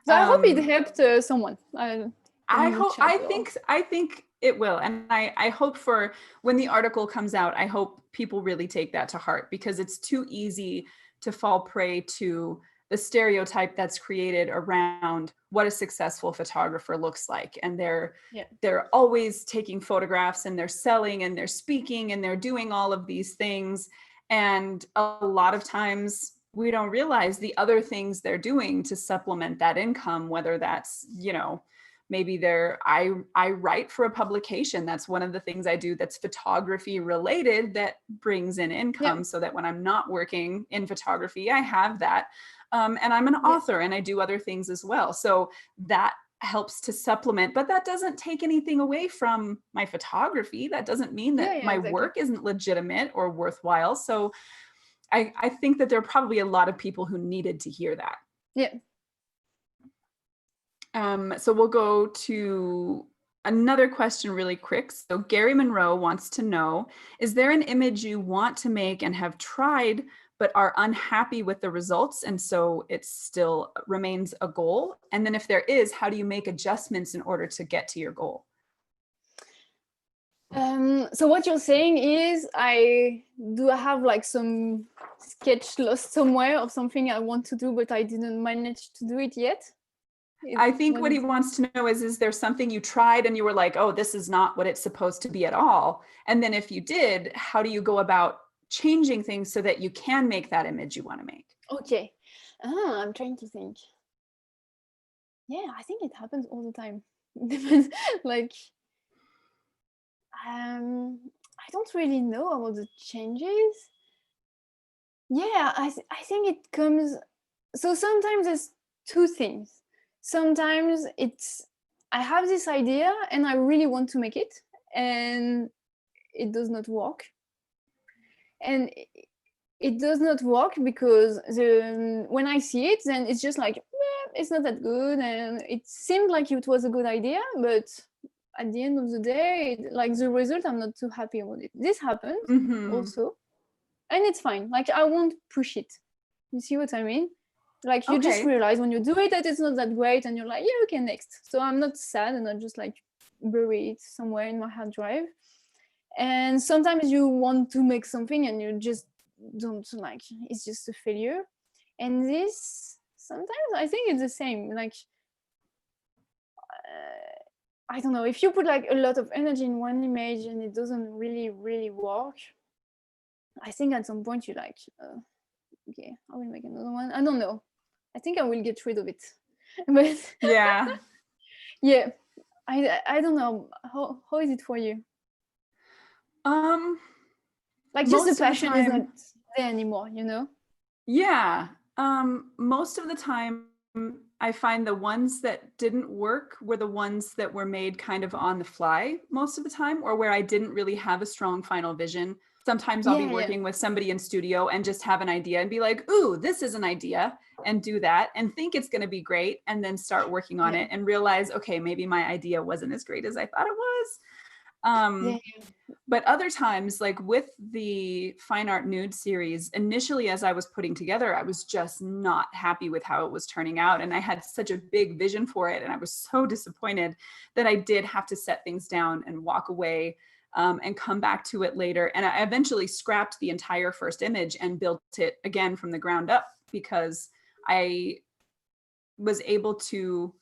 So I hope it Um, helped someone I from the hope, chat. Or I think it will. And I hope for when the article comes out, I hope people really take that to heart, because it's too easy to fall prey to the stereotype that's created around what a successful photographer looks like. And yeah, they're always taking photographs and they're selling and they're speaking and they're doing all of these things. And a lot of times we don't realize the other things they're doing to supplement that income, whether that's, you know, maybe I write for a publication. That's one of the things I do that's photography related that brings in yeah, income, so that when I'm not working in photography, I have that. And I'm an yeah, author and I do other things as well. So that helps to supplement, but that doesn't take anything away from my photography. That doesn't mean yeah, that yeah, my exactly. work isn't legitimate or worthwhile. So I think that there are probably a lot of people who needed to hear that. Yeah. So we'll go to another question really quick. So Gary Monroe wants to know, is there an image you want to make and have tried but are unhappy with the results, and so it still remains a goal? And then if there is, how do you make adjustments in order to get to your goal? So what you're saying is, I have like some sketch lost somewhere of something I want to do, but I didn't manage to do it yet. I think what he wants to know is there something you tried and you were like, oh, this is not what it's supposed to be at all? And then if you did, how do you go about changing things so that you can make that image you want to make? Okay. I'm trying to think. Yeah, I think it happens all the time. Depends. Like, I don't really know about the changes. Yeah, I think it comes. So sometimes there's two things. Sometimes it's, I have this idea and I really want to make it, and it does not work. And it does not work because when I see it, then it's just like, it's not that good, and it seemed like it was a good idea, but at the end of the day, like the result, I'm not too happy about it. This happens Mm-hmm. also, and it's fine. Like, I won't push it. You see what I mean? Like, you just Okay. realize when you do it that it's not that great, and you're like, yeah, okay, next. So I'm not sad, and I just like bury it somewhere in my hard drive. And sometimes you want to make something and you just don't, like, it's just a failure. And this, sometimes I think it's the same. Like, I don't know, if you put like a lot of energy in one image and it doesn't really work, I think at some point you're like, okay, I will make another one. I don't know, I think I will get rid of it. But Yeah. yeah, I don't know, how is it for you? Um, Like, just the most of the passion is not time, there anymore, you know? yeah. Most of the time, I find the ones that didn't work were the ones that were made kind of on the fly most of the time, or where I didn't really have a strong final vision. Sometimes I'll be Yeah, working with somebody in studio and just have an idea and be like, ooh, this is an idea, and do that and think it's going to be great, and then start working on yeah, it and realize, okay, maybe my idea wasn't as great as I thought it was. yeah, But other times, like with the fine art nude series, initially as I was putting together, I was just not happy with how it was turning out. And I had such a big vision for it. And I was so disappointed that I did have to set things down and walk away, and come back to it later. And I eventually scrapped the entire first image and built it again from the ground up, because I was able to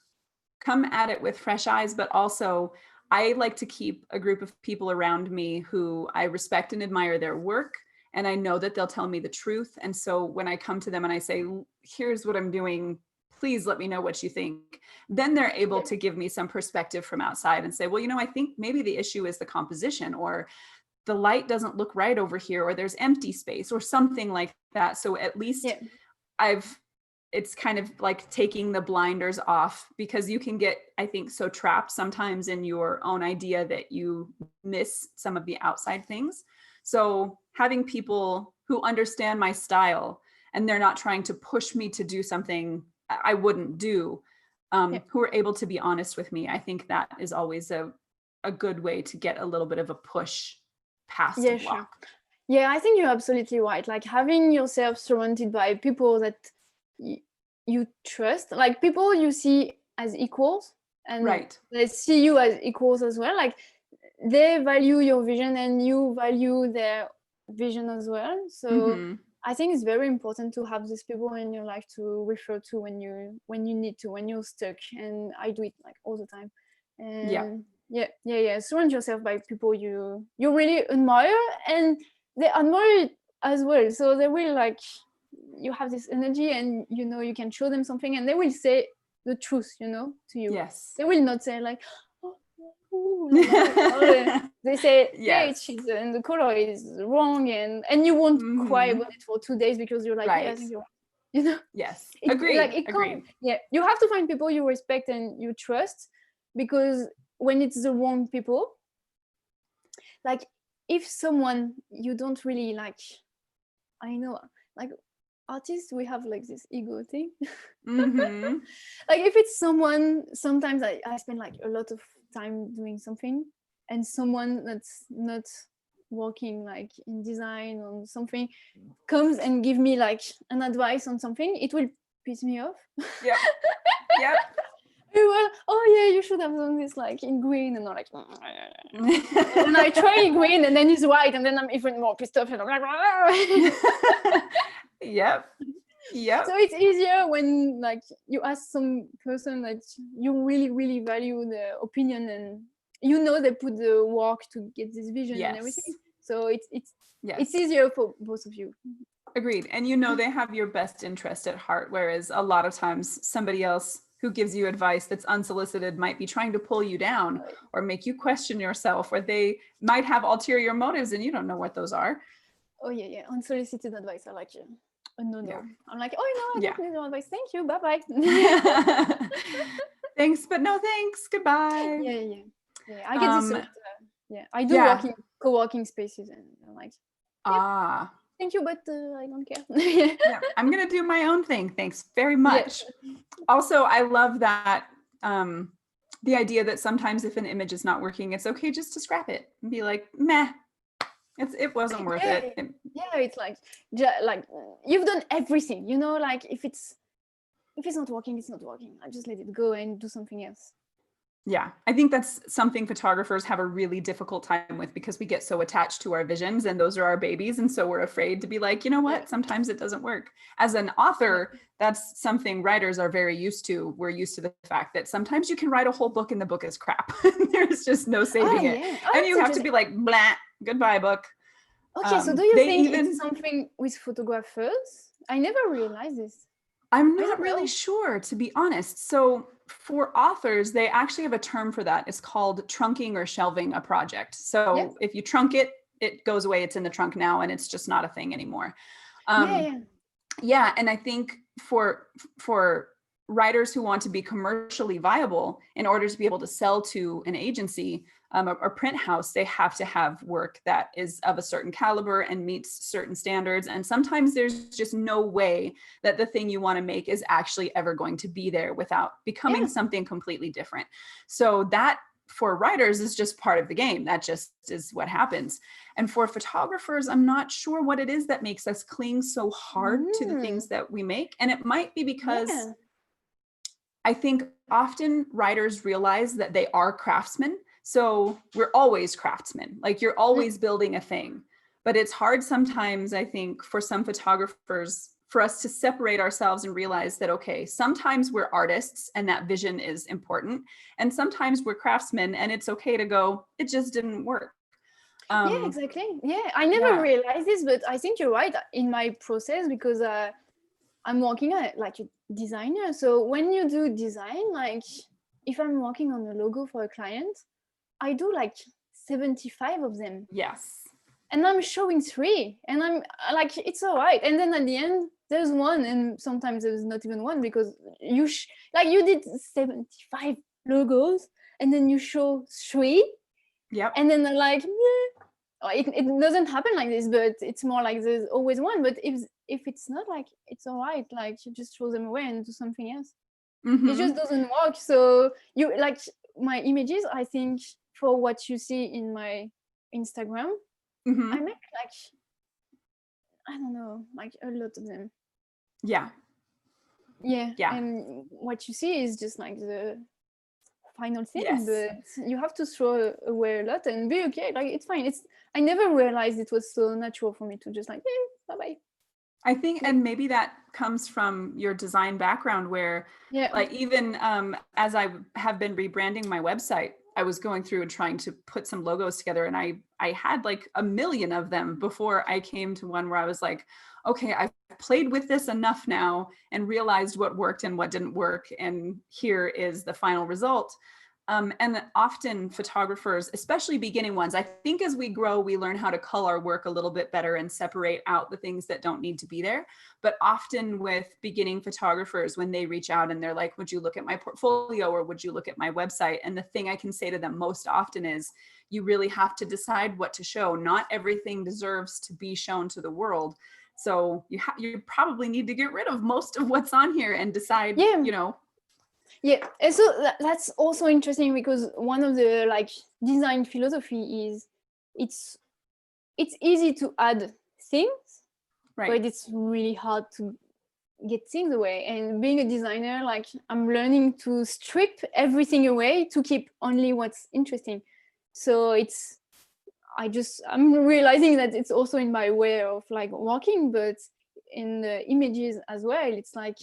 come at it with fresh eyes, but also I like to keep a group of people around me who I respect and admire their work. And I know that they'll tell me the truth. And so when I come to them and I say, here's what I'm doing, please let me know what you think, then they're able yeah, to give me some perspective from outside and say, well, you know, I think maybe the issue is the composition, or the light doesn't look right over here, or there's empty space or something like that. So at least yeah, I've it's kind of like taking the blinders off, because you can get, I think, so trapped sometimes in your own idea that you miss some of the outside things. So having people who understand my style and they're not trying to push me to do something I wouldn't do, who are able to be honest with me, I think that is always a good way to get a little bit of a push past a Yeah, block. sure. Yeah, I think you're absolutely right. Like having yourself surrounded by people that you trust, like people you see as equals, and Right. they see you as equals as well. Like they value your vision and you value their vision as well. So Mm-hmm. I think it's very important to have these people in your life to refer to when you need to, when you're stuck. And I do it like all the time. Yeah. And yeah. Surround yourself by people you really admire, and they admire it as well. So they will like, you have this energy, and you can show them something, and they will say the truth, to you. Yes. They will not say like, oh, ooh, la, la, la. They say, yeah, Yes. and the color is wrong, and you won't cry Mm-hmm. about it for 2 days because you're like, yeah, I Right. think you're right. Yes. It, like Agreed. it Agreed. can't. Yeah, you have to find people you respect and you trust, because when it's the wrong people, like if someone you don't really like, I know, like artists, we have like this ego thing. Mm-hmm. Like if it's someone, sometimes I spend like a lot of time doing something, and someone that's not working like in design or something comes and give me like an advice on something, it will piss me off. Yep. Yep. Well, oh yeah, you should have done this like in green, and I'm like, and I try in green, and then it's white, and then I'm even more pissed off, and I'm like, Yep. Yep. so it's easier when like you ask some person that you really, really value their opinion, and they put the work to get this vision and Yes. everything. So it's Yes. easier for both of you. Agreed. And they have your best interest at heart, whereas a lot of times somebody else who gives you advice that's unsolicited might be trying to pull you down or make you question yourself, or they might have ulterior motives and you don't know what those are. Oh yeah. Unsolicited advice, I like you. No. Yeah. I'm like, oh no, I don't need your advice. Thank you. Bye bye. Thanks, but no thanks. Goodbye. Yeah. I get this a lot. I do work in co-working spaces, and I'm like, thank you, but I don't care. Yeah, I'm gonna do my own thing. Thanks very much. Also, I love that the idea that sometimes if an image is not working, it's okay just to scrap it and be like, meh. It wasn't worth it. Yeah, it's like you've done everything, like if it's not working, it's not working. I just let it go and do something else. Yeah, I think that's something photographers have a really difficult time with, because we get so attached to our visions and those are our babies. And so we're afraid to be like, you know what, sometimes it doesn't work. As an author, that's something writers are very used to. We're used to the fact that sometimes you can write a whole book and the book is crap. There's just no saving it. And you have to be like, blah, goodbye book. Okay, so do you think it's something with photographers? I never realized this. I'm not really sure, to be honest. So for authors, they actually have a term for that. It's called trunking or shelving a project. So if you trunk it, it goes away. It's in the trunk now, and it's just not a thing anymore. Yeah, and I think for writers who want to be commercially viable, in order to be able to sell to an agency or print house, they have to have work that is of a certain caliber and meets certain standards. And sometimes there's just no way that the thing you want to make is actually ever going to be there without becoming something completely different. So that for writers is just part of the game. That just is what happens. And for photographers, I'm not sure what it is that makes us cling so hard to the things that we make. And it might be because I think often writers realize that they are craftsmen. So we're always craftsmen, like you're always building a thing. But it's hard sometimes, I think, for some photographers, for us to separate ourselves and realize that, okay, sometimes we're artists and that vision is important. And sometimes we're craftsmen and it's okay to go, it just didn't work. Yeah, exactly. Yeah, I never realized this, but I think you're right in my process, because I'm working like a designer. So when you do design, like if I'm working on a logo for a client, I do like 75 of them. Yes. And I'm showing 3, and I'm like, it's all right. And then at the end, there's one, and sometimes there's not even one, because you like you did 75 logos and then you show 3. Yep. And then they're like, it doesn't happen like this, but it's more like there's always one. But if it's not, like, it's all right, like you just throw them away and do something else. It just doesn't work. So you, like, my images, I think, for what you see in my Instagram, I make like, I don't know, like a lot of them. Yeah. And what you see is just like the final thing. Yes. But you have to throw away a lot and be okay. Like, it's fine. I never realized it was so natural for me to just like, bye-bye. I think, and maybe that comes from your design background, where like even as I have been rebranding my website, I was going through and trying to put some logos together, and I had like a million of them before I came to one where I was like, okay, I've played with this enough now and realized what worked and what didn't work, and here is the final result. And often photographers, especially beginning ones, I think as we grow, we learn how to cull our work a little bit better and separate out the things that don't need to be there. But often with beginning photographers, when they reach out and they're like, would you look at my portfolio, or would you look at my website? And the thing I can say to them most often is, you really have to decide what to show. Not everything deserves to be shown to the world. So you probably need to get rid of most of what's on here and decide, you know. Yeah, and so that's also interesting, because one of the like design philosophy is it's easy to add things, right, but it's really hard to get things away. And being a designer, like, I'm learning to strip everything away to keep only what's interesting. So I'm realizing that it's also in my way of like working, but in the images as well, it's like,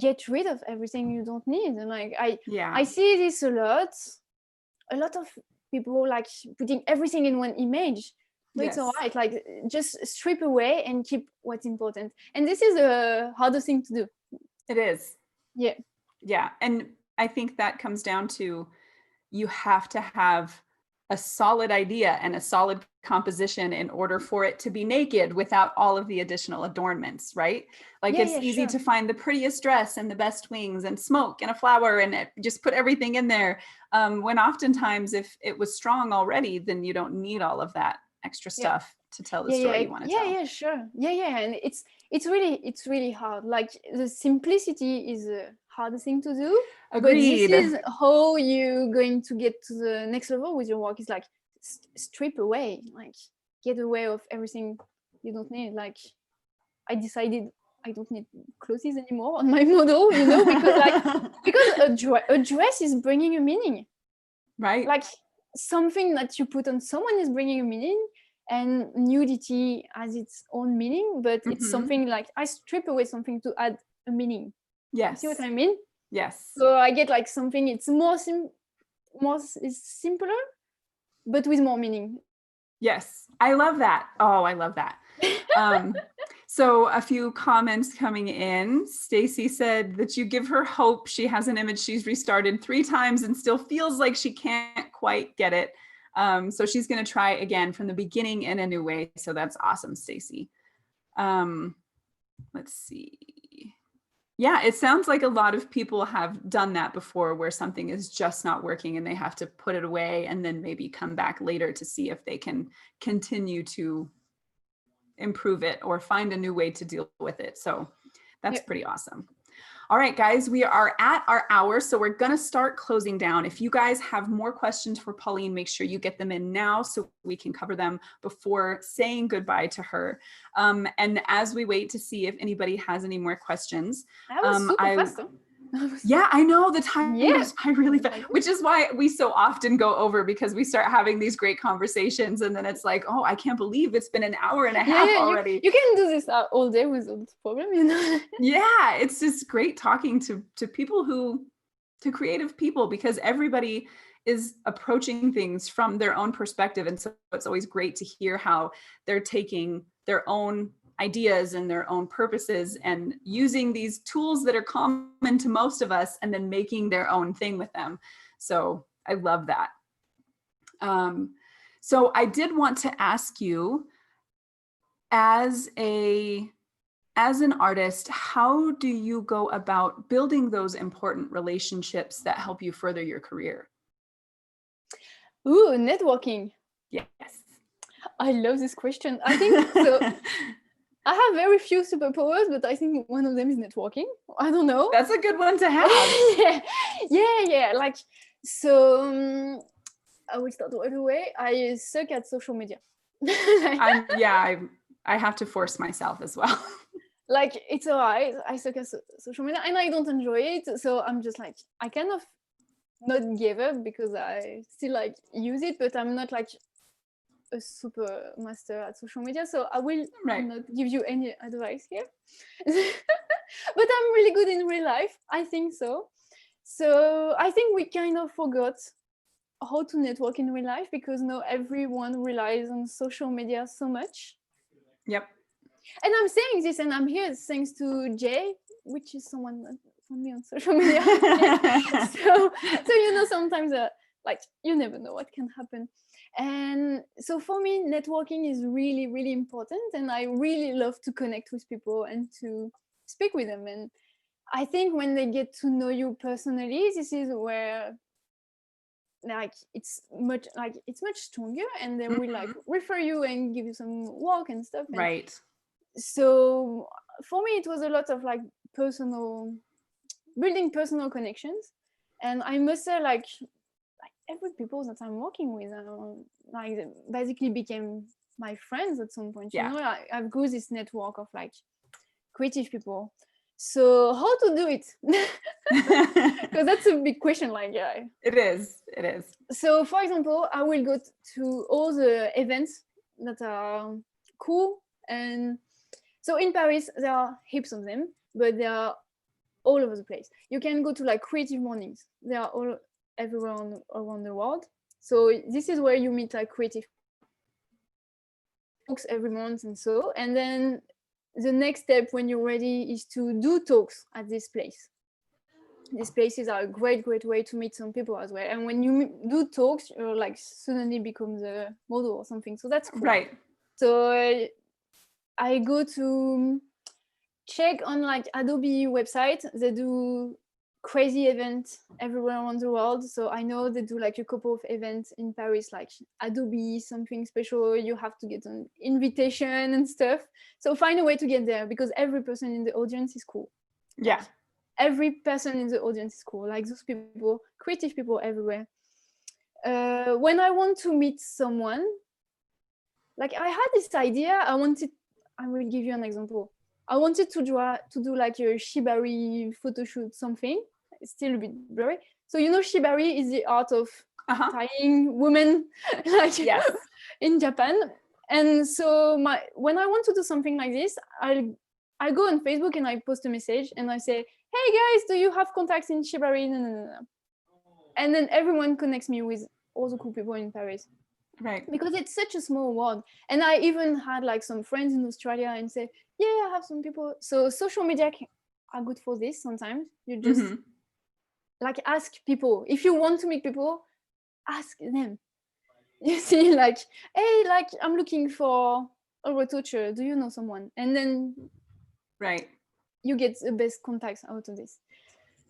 get rid of everything you don't need. And like I see this a lot of people like putting everything in one image, but it's all right, like, just strip away and keep what's important. And this is the hardest thing to do. It is. Yeah. And I think that comes down to, you have to have a solid idea and a solid composition in order for it to be naked without all of the additional adornments, right? Like, it's easy to find the prettiest dress and the best wings and smoke and a flower and just put everything in there. When oftentimes, if it was strong already, then you don't need all of that extra stuff to tell the story you want to tell. And it's really hard. Like, the simplicity is a hard thing to do. Agreed. But this is how you're going to get to the next level with your work. Is like, strip away, like, get away of everything you don't need. Like, I decided I don't need clothes anymore on my model, because a dress is bringing a meaning, right? Like, something that you put on someone is bringing a meaning, and nudity has its own meaning, but it's something like, I strip away something to add a meaning. Yes. See what I mean? Yes. So I get like something, it's it's simpler, but with more meaning. Yes, I love that. Oh, I love that. So a few comments coming in. Stacy said that you give her hope. She has an image she's restarted 3 times and still feels like she can't quite get it. So she's going to try again from the beginning in a new way. So that's awesome, Stacy. Let's see. Yeah, it sounds like a lot of people have done that before, where something is just not working and they have to put it away and then maybe come back later to see if they can continue to improve it or find a new way to deal with it. So that's pretty awesome. All right, guys, we are at our hour, so we're going to start closing down. If you guys have more questions for Pauline, make sure you get them in now so we can cover them before saying goodbye to her. And as we wait to see if anybody has any more questions, that was super fast, though. Yeah, I know, the time goes by really fast, which is why we so often go over, because we start having these great conversations and then it's like, oh, I can't believe it's been an hour and a half already. You can do this all day without problem, you know? Yeah, it's just great talking to people to creative people, because everybody is approaching things from their own perspective. And so it's always great to hear how they're taking their own ideas and their own purposes and using these tools that are common to most of us and then making their own thing with them. So I love that. So I did want to ask you, as a As an artist, how do you go about building those important relationships that help you further your career? Ooh, networking. Yes. I love this question. I think so. I have very few superpowers, but I think one of them is networking. I don't know. That's a good one to have. Yeah. Like, so I will start right away. I suck at social media. I have to force myself as well. Like, it's all right. I suck at social media and I don't enjoy it. So I'm just like, I kind of not give up because I still like use it, but I'm not like a super master at social media. So I will not give you any advice here. But I'm really good in real life. I think so. So I think we kind of forgot how to network in real life because now everyone relies on social media so much. Yep. And I'm saying this and I'm here thanks to Jay, which is someone that found me on social media. so sometimes like you never know what can happen. And so for me, networking is really, really important. And I really love to connect with people and to speak with them. And I think when they get to know you personally, this is where like it's much stronger, and they will like refer you and give you some work and stuff. And right. So for me, it was a lot of like building personal connections. And I must say, like every people that I'm working with, like they basically became my friends at some point. Yeah. You know, I've grew this network of like creative people. So how to do it? Because that's a big question. Like, yeah, it is. So, for example, I will go to all the events that are cool, and so in Paris there are heaps of them, but they are all over the place. You can go to like creative mornings. They are all everywhere around the world. So this is where you meet like creative talks every month and so. And then the next step when you're ready is to do talks at this place. These places are a great way to meet some people as well. And when you do talks, you're like suddenly become the model or something. So that's cool. Right. So I go to check on like Adobe website. They do crazy events everywhere around the world. So I know they do like a couple of events in Paris, like Adobe, something special. You have to get an invitation and stuff. So find a way to get there because every person in the audience is cool. Yeah. Every person in the audience is cool. Like those people, creative people everywhere. When I want to meet someone, like I had this idea. I will give you an example. I wanted to do like a shibari photo shoot, something. It's still a bit blurry. So shibari is the art of tying women like in Japan. And so when I want to do something like this, I go on Facebook and I post a message and I say, hey guys, do you have contacts in shibari? No. And then everyone connects me with all the cool people in Paris. Right. Because it's such a small world. And I even had like some friends in Australia and say, yeah, I have some people. So social media are good for this sometimes. You just like ask people. If you want to meet people, ask them. You see, like, hey, like I'm looking for a retoucher. Do you know someone? And then you get the best contacts out of this.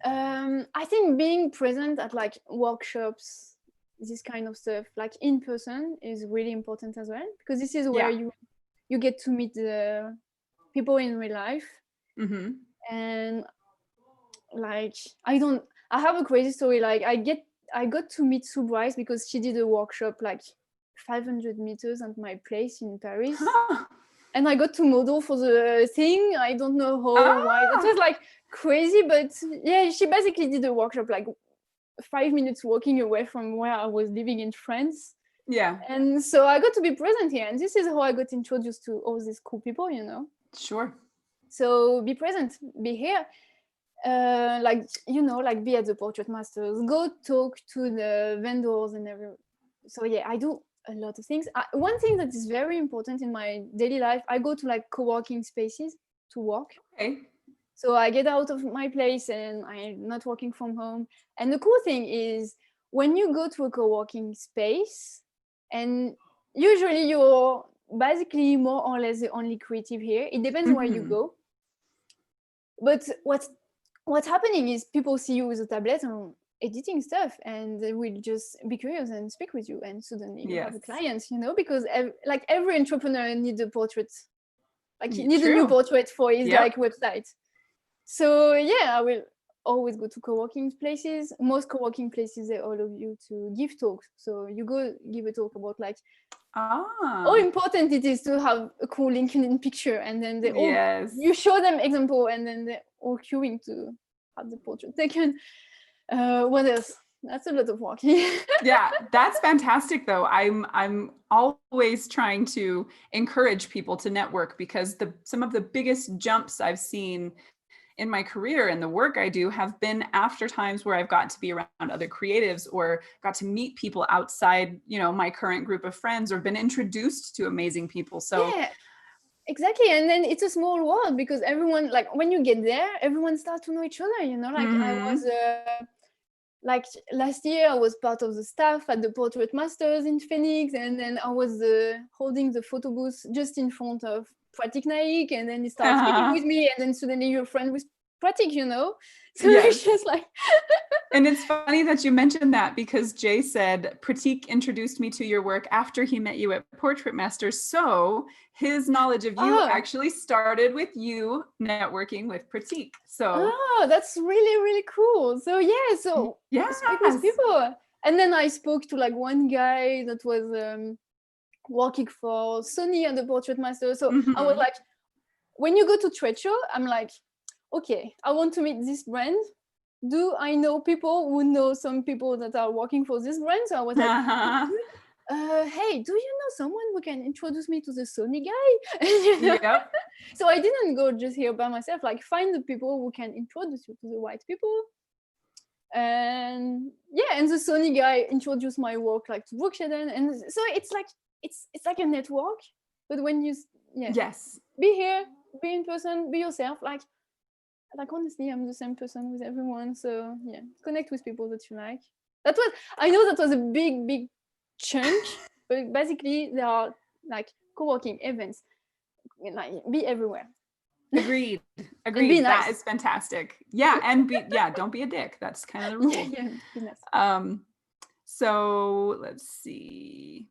I think being present at like workshops, this kind of stuff, like in person, is really important as well, because this is where you get to meet the people in real life. And like I have a crazy story. Like I got to meet Sue Bryce because she did a workshop like 500 meters at my place in Paris. And I got to model for the thing. I don't know how, why. It was like crazy, but yeah, she basically did a workshop like 5 minutes walking away from where I was living in France. Yeah. And so I got to be present here. And this is how I got introduced to all these cool people, Sure. So be present, be here. Like be at the portrait masters, go talk to the vendors and everything. So yeah, I do a lot of things. One thing that is very important in my daily life, I go to like co-working spaces to work. Okay. So I get out of my place and I'm not working from home. And the cool thing is when you go to a co-working space, and usually you're basically more or less the only creative here. It depends where you go. but what's happening is people see you with a tablet and editing stuff, and they will just be curious and speak with you, and suddenly you have a Yes. client, because like every entrepreneur needs a portrait, like he needs a new True. portrait for his Yep. like website. So yeah, I will always go to co-working places. Most co-working places, they allow you to give talks, so you go give a talk about like how important it is to have a cool LinkedIn picture, and then they all Yes. you show them example, and then they're all queuing to have the portrait taken. What else? That's a lot of work. Yeah, that's fantastic though. I'm always trying to encourage people to network, because some of the biggest jumps I've seen in my career and the work I do have been after times where I've got to be around other creatives, or got to meet people outside, my current group of friends, or been introduced to amazing people. So yeah, exactly. And then it's a small world, because everyone, like when you get there, everyone starts to know each other, like I was like last year I was part of the staff at the Portrait Masters in Phoenix, and then I was holding the photo booth just in front of Pratik Naik, and then he started speaking with me, and then suddenly you're friend with Pratik, so Yes. it's just like And it's funny that you mentioned that, because Jay said Pratik introduced me to your work after he met you at Portrait Masters. So his knowledge of you actually started with you networking with Pratik. So that's really, really cool. So yeah, so speak with people. And then I spoke to like one guy that was working for Sony at the Portrait Master. So I was like, when you go to trade show, I'm like, okay, I want to meet this brand. Do I know people who know some people that are working for this brand? So I was like, hey, do you know someone who can introduce me to the Sony guy? Yep. So I didn't go just here by myself, like find the people who can introduce you to the right people. And yeah, and the Sony guy introduced my work like to Brooke Shedden. And so it's like a network, but when you yes, be here, be in person, be yourself, like honestly, I'm the same person with everyone. So yeah, connect with people that you like. I know that was a big chunk, but basically there are like co-working events, like be everywhere. Agreed. Be nice. That is fantastic. Yeah, and don't be a dick. That's kind of the rule. Yeah, be nice. So let's see.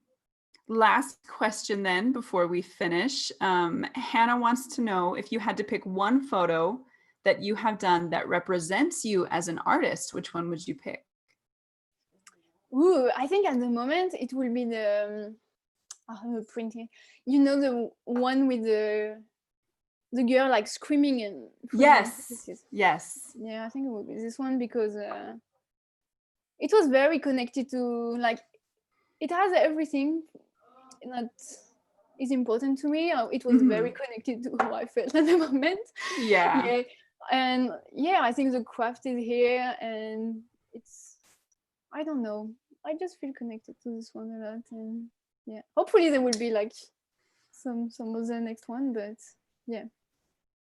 Last question then before we finish. Hannah wants to know, if you had to pick one photo that you have done that represents you as an artist, which one would you pick? Ooh, I think at the moment it will be the printing. The one with the girl like screaming and yes. Yeah, I think it would be this one, because it was very connected to, like, it has everything that is important to me. It was very connected to who I felt at the moment. Yeah. And yeah, I think the craft is here, and it's, I don't know, I just feel connected to this one a lot. And yeah, hopefully there will be like some other next one, but yeah.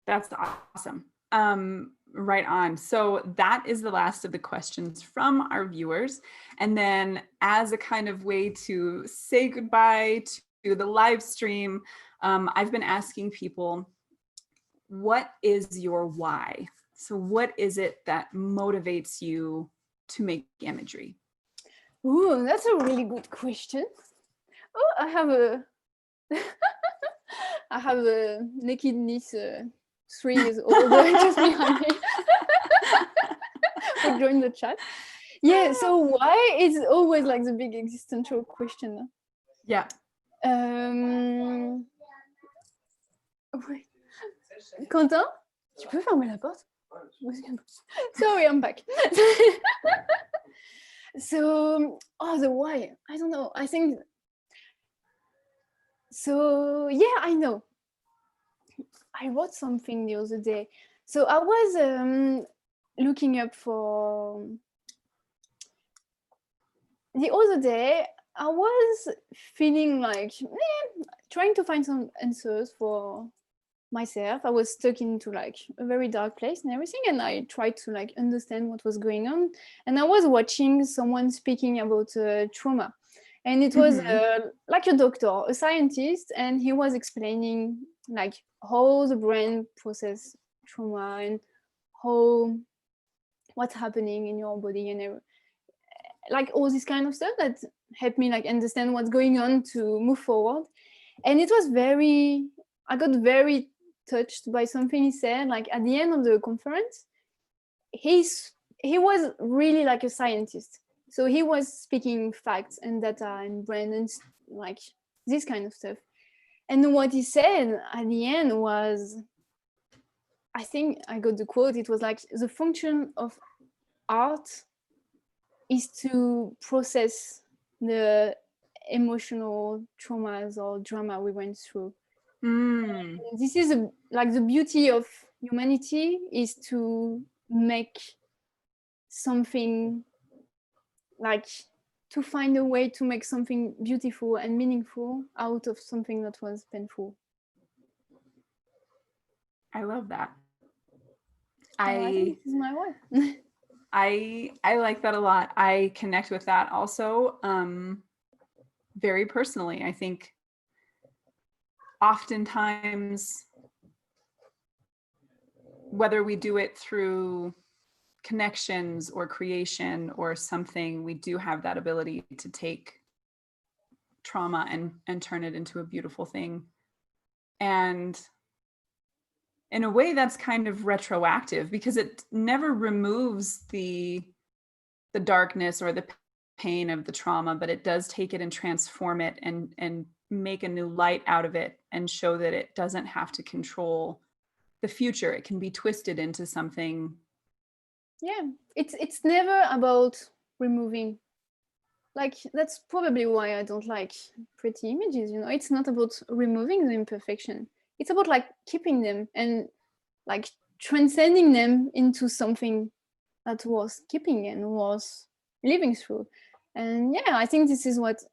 That's awesome. Right on. So that is the last of the questions from our viewers. And then, as a kind of way to say goodbye to the live stream, I've been asking people, what is your why? So what is it that motivates you to make imagery? Ooh, that's a really good question. Oh, I have a naked niece, 3 years old, just behind me. Who joined the chat. Yeah, so why is always like the big existential question. Yeah. Ouais. Quentin, tu peux fermer la porte? Sorry, I'm back. So, the why, I don't know. I think so. Yeah, I know. I wrote something the other day. So I was looking up for the other day. I was feeling like trying to find some answers for myself. I was stuck into like a very dark place and everything, and I tried to like understand what was going on. And I was watching someone speaking about trauma, and it was like a doctor, a scientist, and he was explaining like how the brain processes trauma and how what's happening in your body and like all this kind of stuff that helped me like understand what's going on to move forward. And it was I got very touched by something he said. Like at the end of the conference, he was really like a scientist. So he was speaking facts and data and brand and like this kind of stuff. And what he said at the end was, I think I got the quote, it was like, the function of art is to process the emotional traumas or drama we went through. This is like the beauty of humanity, is to make something, like to find a way to make something beautiful and meaningful out of something that was painful. I love that. I think this is my way. I like that a lot. I connect with that also very personally. I think oftentimes, whether we do it through connections or creation or something, we do have that ability to take trauma and turn it into a beautiful thing. And in a way that's kind of retroactive, because it never removes the darkness or the pain of the trauma, but it does take it and transform it and make a new light out of it and show that it doesn't have to control the future. It can be twisted into something. Yeah, it's never about removing. Like, that's probably why I don't like pretty images, you know. It's not about removing the imperfection. It's about like keeping them and like transcending them into something that was keeping and was living through. And yeah, I think this is what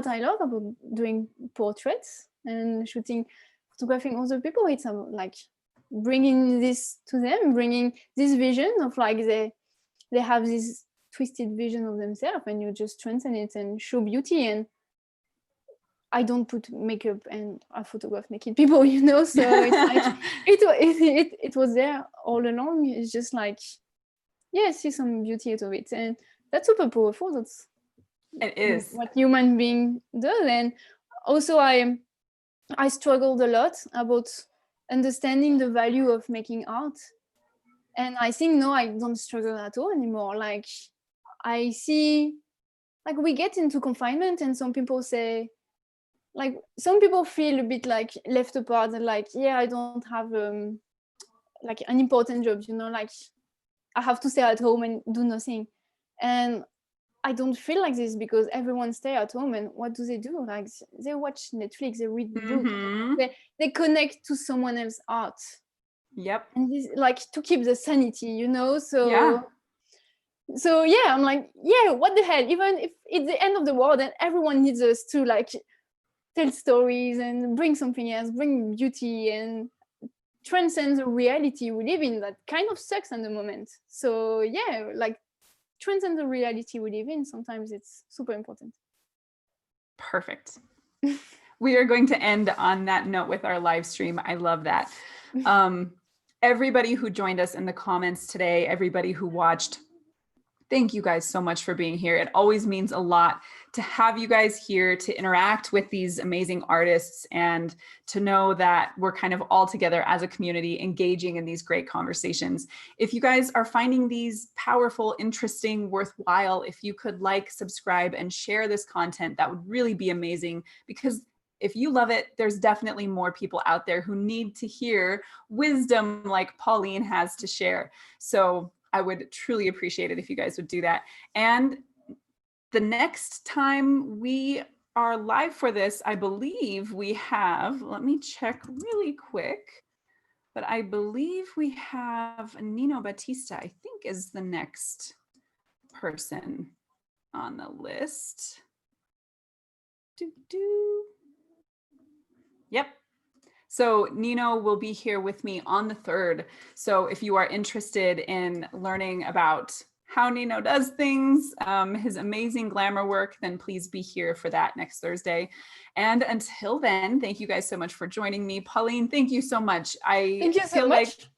I love about doing portraits and photographing other people. It's like bringing this to them, bringing this vision of like they have this twisted vision of themselves, and you just transcend it and show beauty. And I don't put makeup and I photograph naked people, you know. So it's like it was there all along. It's just like, yeah, see some beauty out of it, and that's super powerful. That's it is what human being does. And also I struggled a lot about understanding the value of making art, and I think no, I don't struggle at all anymore. Like, I see, like, we get into confinement and some people say, like, some people feel a bit like left apart and like, yeah, I don't have like an important job, you know, like I have to stay at home and do nothing. And I don't feel like this, because everyone stay at home, and what do? Like, they watch Netflix, they read books, they connect to someone else's art. Yep. And this, like, to keep the sanity, you know. Yeah. So yeah, I'm like, yeah, what the hell? Even if it's the end of the world and everyone needs us to like tell stories and bring something else, bring beauty and transcend the reality we live in that kind of sucks at the moment. So yeah, like, transcend the reality we live in. Sometimes it's super important. Perfect. We are going to end on that note with our live stream. I love that. Everybody who joined us in the comments today, everybody who watched, thank you guys so much for being here. It always means a lot to have you guys here to interact with these amazing artists and to know that we're kind of all together as a community engaging in these great conversations. If you guys are finding these powerful, interesting, worthwhile, if you could like, subscribe, and share this content, that would really be amazing, because if you love it, there's definitely more people out there who need to hear wisdom like Pauline has to share. So I would truly appreciate it if you guys would do that. And the next time we are live for this, I believe we have, let me check really quick, but I believe we have Nino Batista, I think, is the next person on the list. Yep. So Nino will be here with me on the 3rd. So if you are interested in learning about how Nino does things, his amazing glamour work, then please be here for that next Thursday. And until then, thank you guys so much for joining me. Pauline, thank you so much. Thank you so much.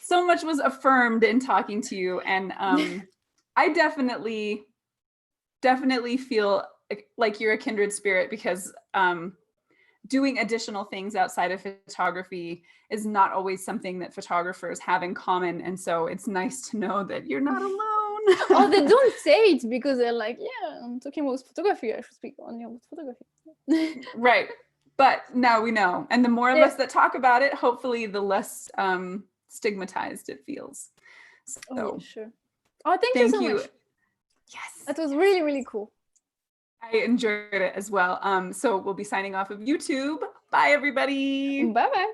So much was affirmed in talking to you. And I definitely feel like you're a kindred spirit, because doing additional things outside of photography is not always something that photographers have in common. And so it's nice to know that you're not alone. Or they don't say it because they're like, yeah, I'm talking about photography, I should speak only about photography. Right. But now we know. And the more of us that talk about it, hopefully the less stigmatized it feels. So oh, yeah, sure. Oh, thank you so much. Yes. That was really, really cool. I enjoyed it as well. So we'll be signing off of YouTube. Bye, everybody. Bye-bye.